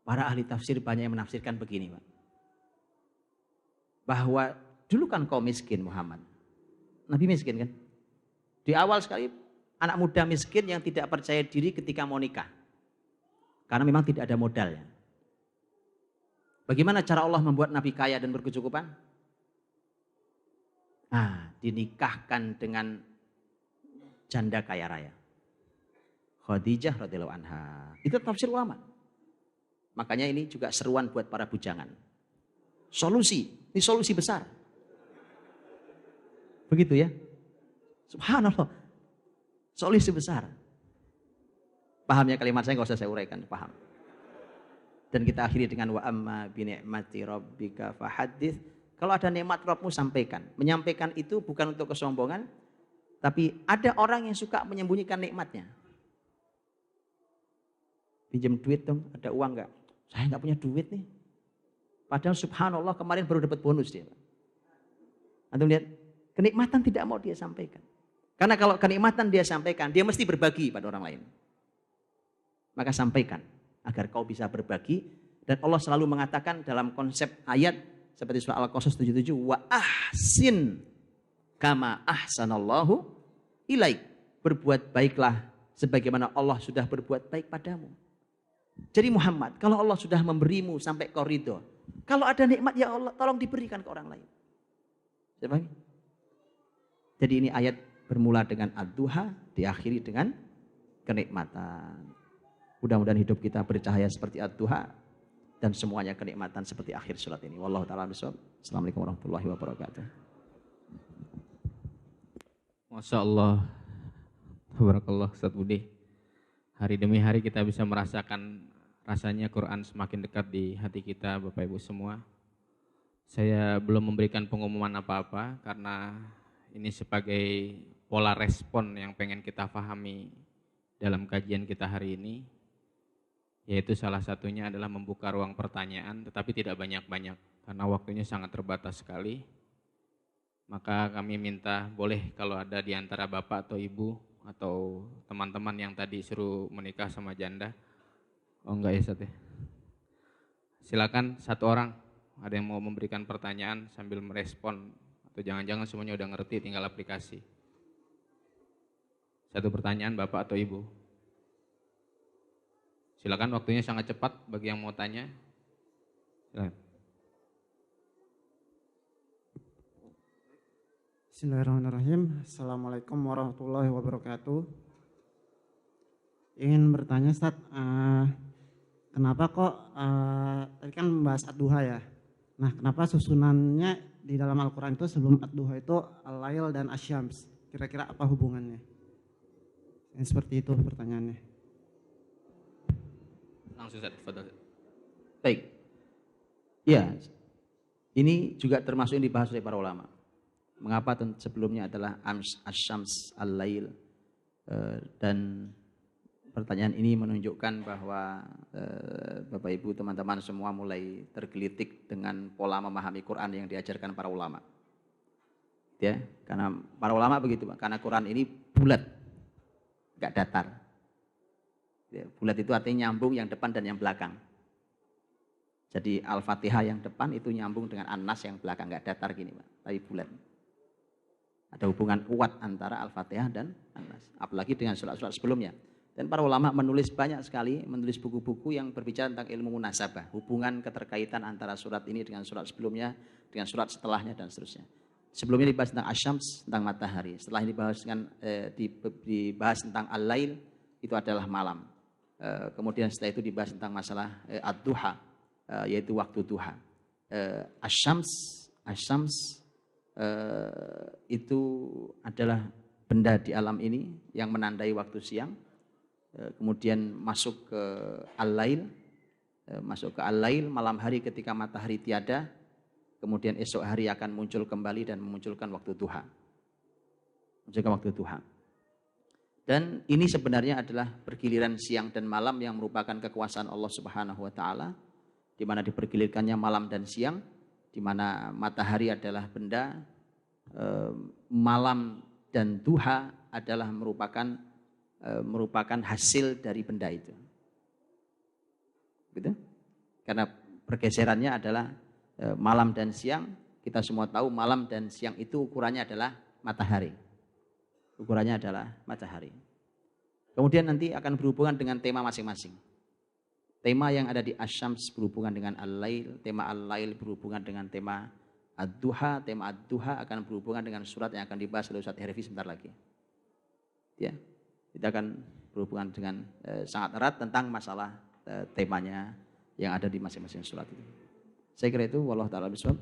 A: Para ahli tafsir banyak yang menafsirkan begini, Pak. Bahwa dulu kan kau miskin Muhammad. Nabi miskin kan? Di awal sekali anak muda miskin yang tidak percaya diri ketika mau nikah. Karena memang tidak ada modalnya. Bagaimana cara Allah membuat Nabi kaya dan berkecukupan? Dinikahkan dengan janda kaya raya. Khadijah radhiyallahu anha. Itu tafsir ulama. Makanya ini juga seruan buat para bujangan. Ini solusi besar. Begitu ya. Subhanallah. Solusi besar. Pahamnya kalimat saya nggak usah saya uraikan, paham. Dan kita akhiri dengan wa amma bi ni'mati rabbika fahaddits. Kalau ada nikmat Rabbmu sampaikan. Menyampaikan itu bukan untuk kesombongan, tapi ada orang yang suka menyembunyikan nikmatnya. Pinjam duit dong, ada uang nggak? Saya nggak punya duit nih. Padahal subhanallah kemarin baru dapat bonus dia. Antum lihat, kenikmatan tidak mau dia sampaikan. Karena kalau kenikmatan dia sampaikan, dia mesti berbagi pada orang lain. Maka sampaikan agar kau bisa berbagi Dan Allah selalu mengatakan dalam konsep ayat seperti surah Al-Qasas 77, wa ahsin kama ahsanallahu ilaik. Berbuat baiklah sebagaimana Allah sudah berbuat baik padamu. Jadi Muhammad, kalau Allah sudah memberimu sampai kau ridho, kalau ada nikmat ya Allah tolong diberikan ke orang lain. Siapa? Jadi ini ayat bermula dengan ad-duha, diakhiri dengan kenikmatan. Mudah-mudahan hidup kita bercahaya seperti ad-duha dan semuanya kenikmatan seperti akhir surat ini. Wallahu ta'ala bishawab. Assalamualaikum warahmatullahi wabarakatuh.
B: Masya Allah. Tabarakallah Ustaz Budi. Hari demi hari kita bisa merasakan rasanya Quran semakin dekat di hati kita Bapak Ibu semua. Saya belum memberikan pengumuman apa-apa karena ini sebagai pola respon yang pengen kita pahami dalam kajian kita hari ini. Yaitu salah satunya adalah membuka ruang pertanyaan tetapi tidak banyak-banyak karena waktunya sangat terbatas sekali. Maka kami minta boleh kalau ada di antara Bapak atau Ibu atau teman-teman yang tadi suruh menikah sama janda. Oh enggak ya Ustaz ya. Silakan satu orang, ada yang mau memberikan pertanyaan sambil merespon atau jangan-jangan semuanya udah ngerti tinggal aplikasi. Satu pertanyaan Bapak atau Ibu. Silakan, waktunya sangat cepat bagi yang mau tanya. Silakan.
D: Bismillahirrahmanirrahim. Assalamualaikum warahmatullahi wabarakatuh. Ingin bertanya Ustaz, kenapa kok tadi kan membahas ad-duha ya. Nah, kenapa susunannya di dalam Al-Quran itu sebelum ad-duha itu al-lail dan asyams? Kira-kira apa hubungannya? Yang seperti itu pertanyaannya.
B: Langsung Ustaz, tafadhol.
A: Baik. Ya, ini juga termasuk yang dibahas oleh para ulama. Mengapa sebelumnya adalah asyams al-lail, dan pertanyaan ini menunjukkan bahwa Bapak Ibu teman-teman semua mulai tergelitik dengan pola memahami Quran yang diajarkan para ulama. Ya, karena para ulama begitu, Pak. Karena Quran ini bulat, enggak datar. Ya, bulat itu artinya nyambung yang depan dan yang belakang. Jadi Al-Fatihah yang depan itu nyambung dengan An-Nas yang belakang, enggak datar gini, Pak, tapi bulat. Ada hubungan kuat antara Al-Fatihah dan An-Nas, apalagi dengan surat-surat sebelumnya. Dan para ulama menulis banyak sekali, menulis buku-buku yang berbicara tentang ilmu munasabah, hubungan keterkaitan antara surat ini dengan surat sebelumnya, dengan surat setelahnya dan seterusnya. Sebelumnya dibahas tentang asyams, tentang matahari. Setelah ini dibahas tentang al-lail, itu adalah malam. Kemudian setelah itu dibahas tentang masalah ad-duha, yaitu waktu duha. Asyams itu adalah benda di alam ini yang menandai waktu siang. Kemudian masuk ke al-lail, malam hari ketika matahari tiada. Kemudian esok hari akan muncul kembali dan memunculkan waktu duha. Dan ini sebenarnya adalah pergiliran siang dan malam yang merupakan kekuasaan Allah Subhanahu wa taala, di mana dipergilirkannya malam dan siang, di mana matahari adalah benda, malam dan duha adalah merupakan hasil dari benda itu. Gitu? Karena pergeserannya adalah malam dan siang. Kita semua tahu malam dan siang itu ukurannya adalah matahari. Kemudian nanti akan berhubungan dengan tema masing-masing. Tema yang ada di asyams berhubungan dengan al-lail, tema al-lail berhubungan dengan tema ad-duha, tema ad-duha akan berhubungan dengan surat yang akan dibahas oleh Ustaz Herfi sebentar lagi. Ya, kita akan berhubungan dengan sangat erat tentang masalah temanya yang ada di masing-masing surat itu. Saya kira itu, wallahu ta'ala bishawab.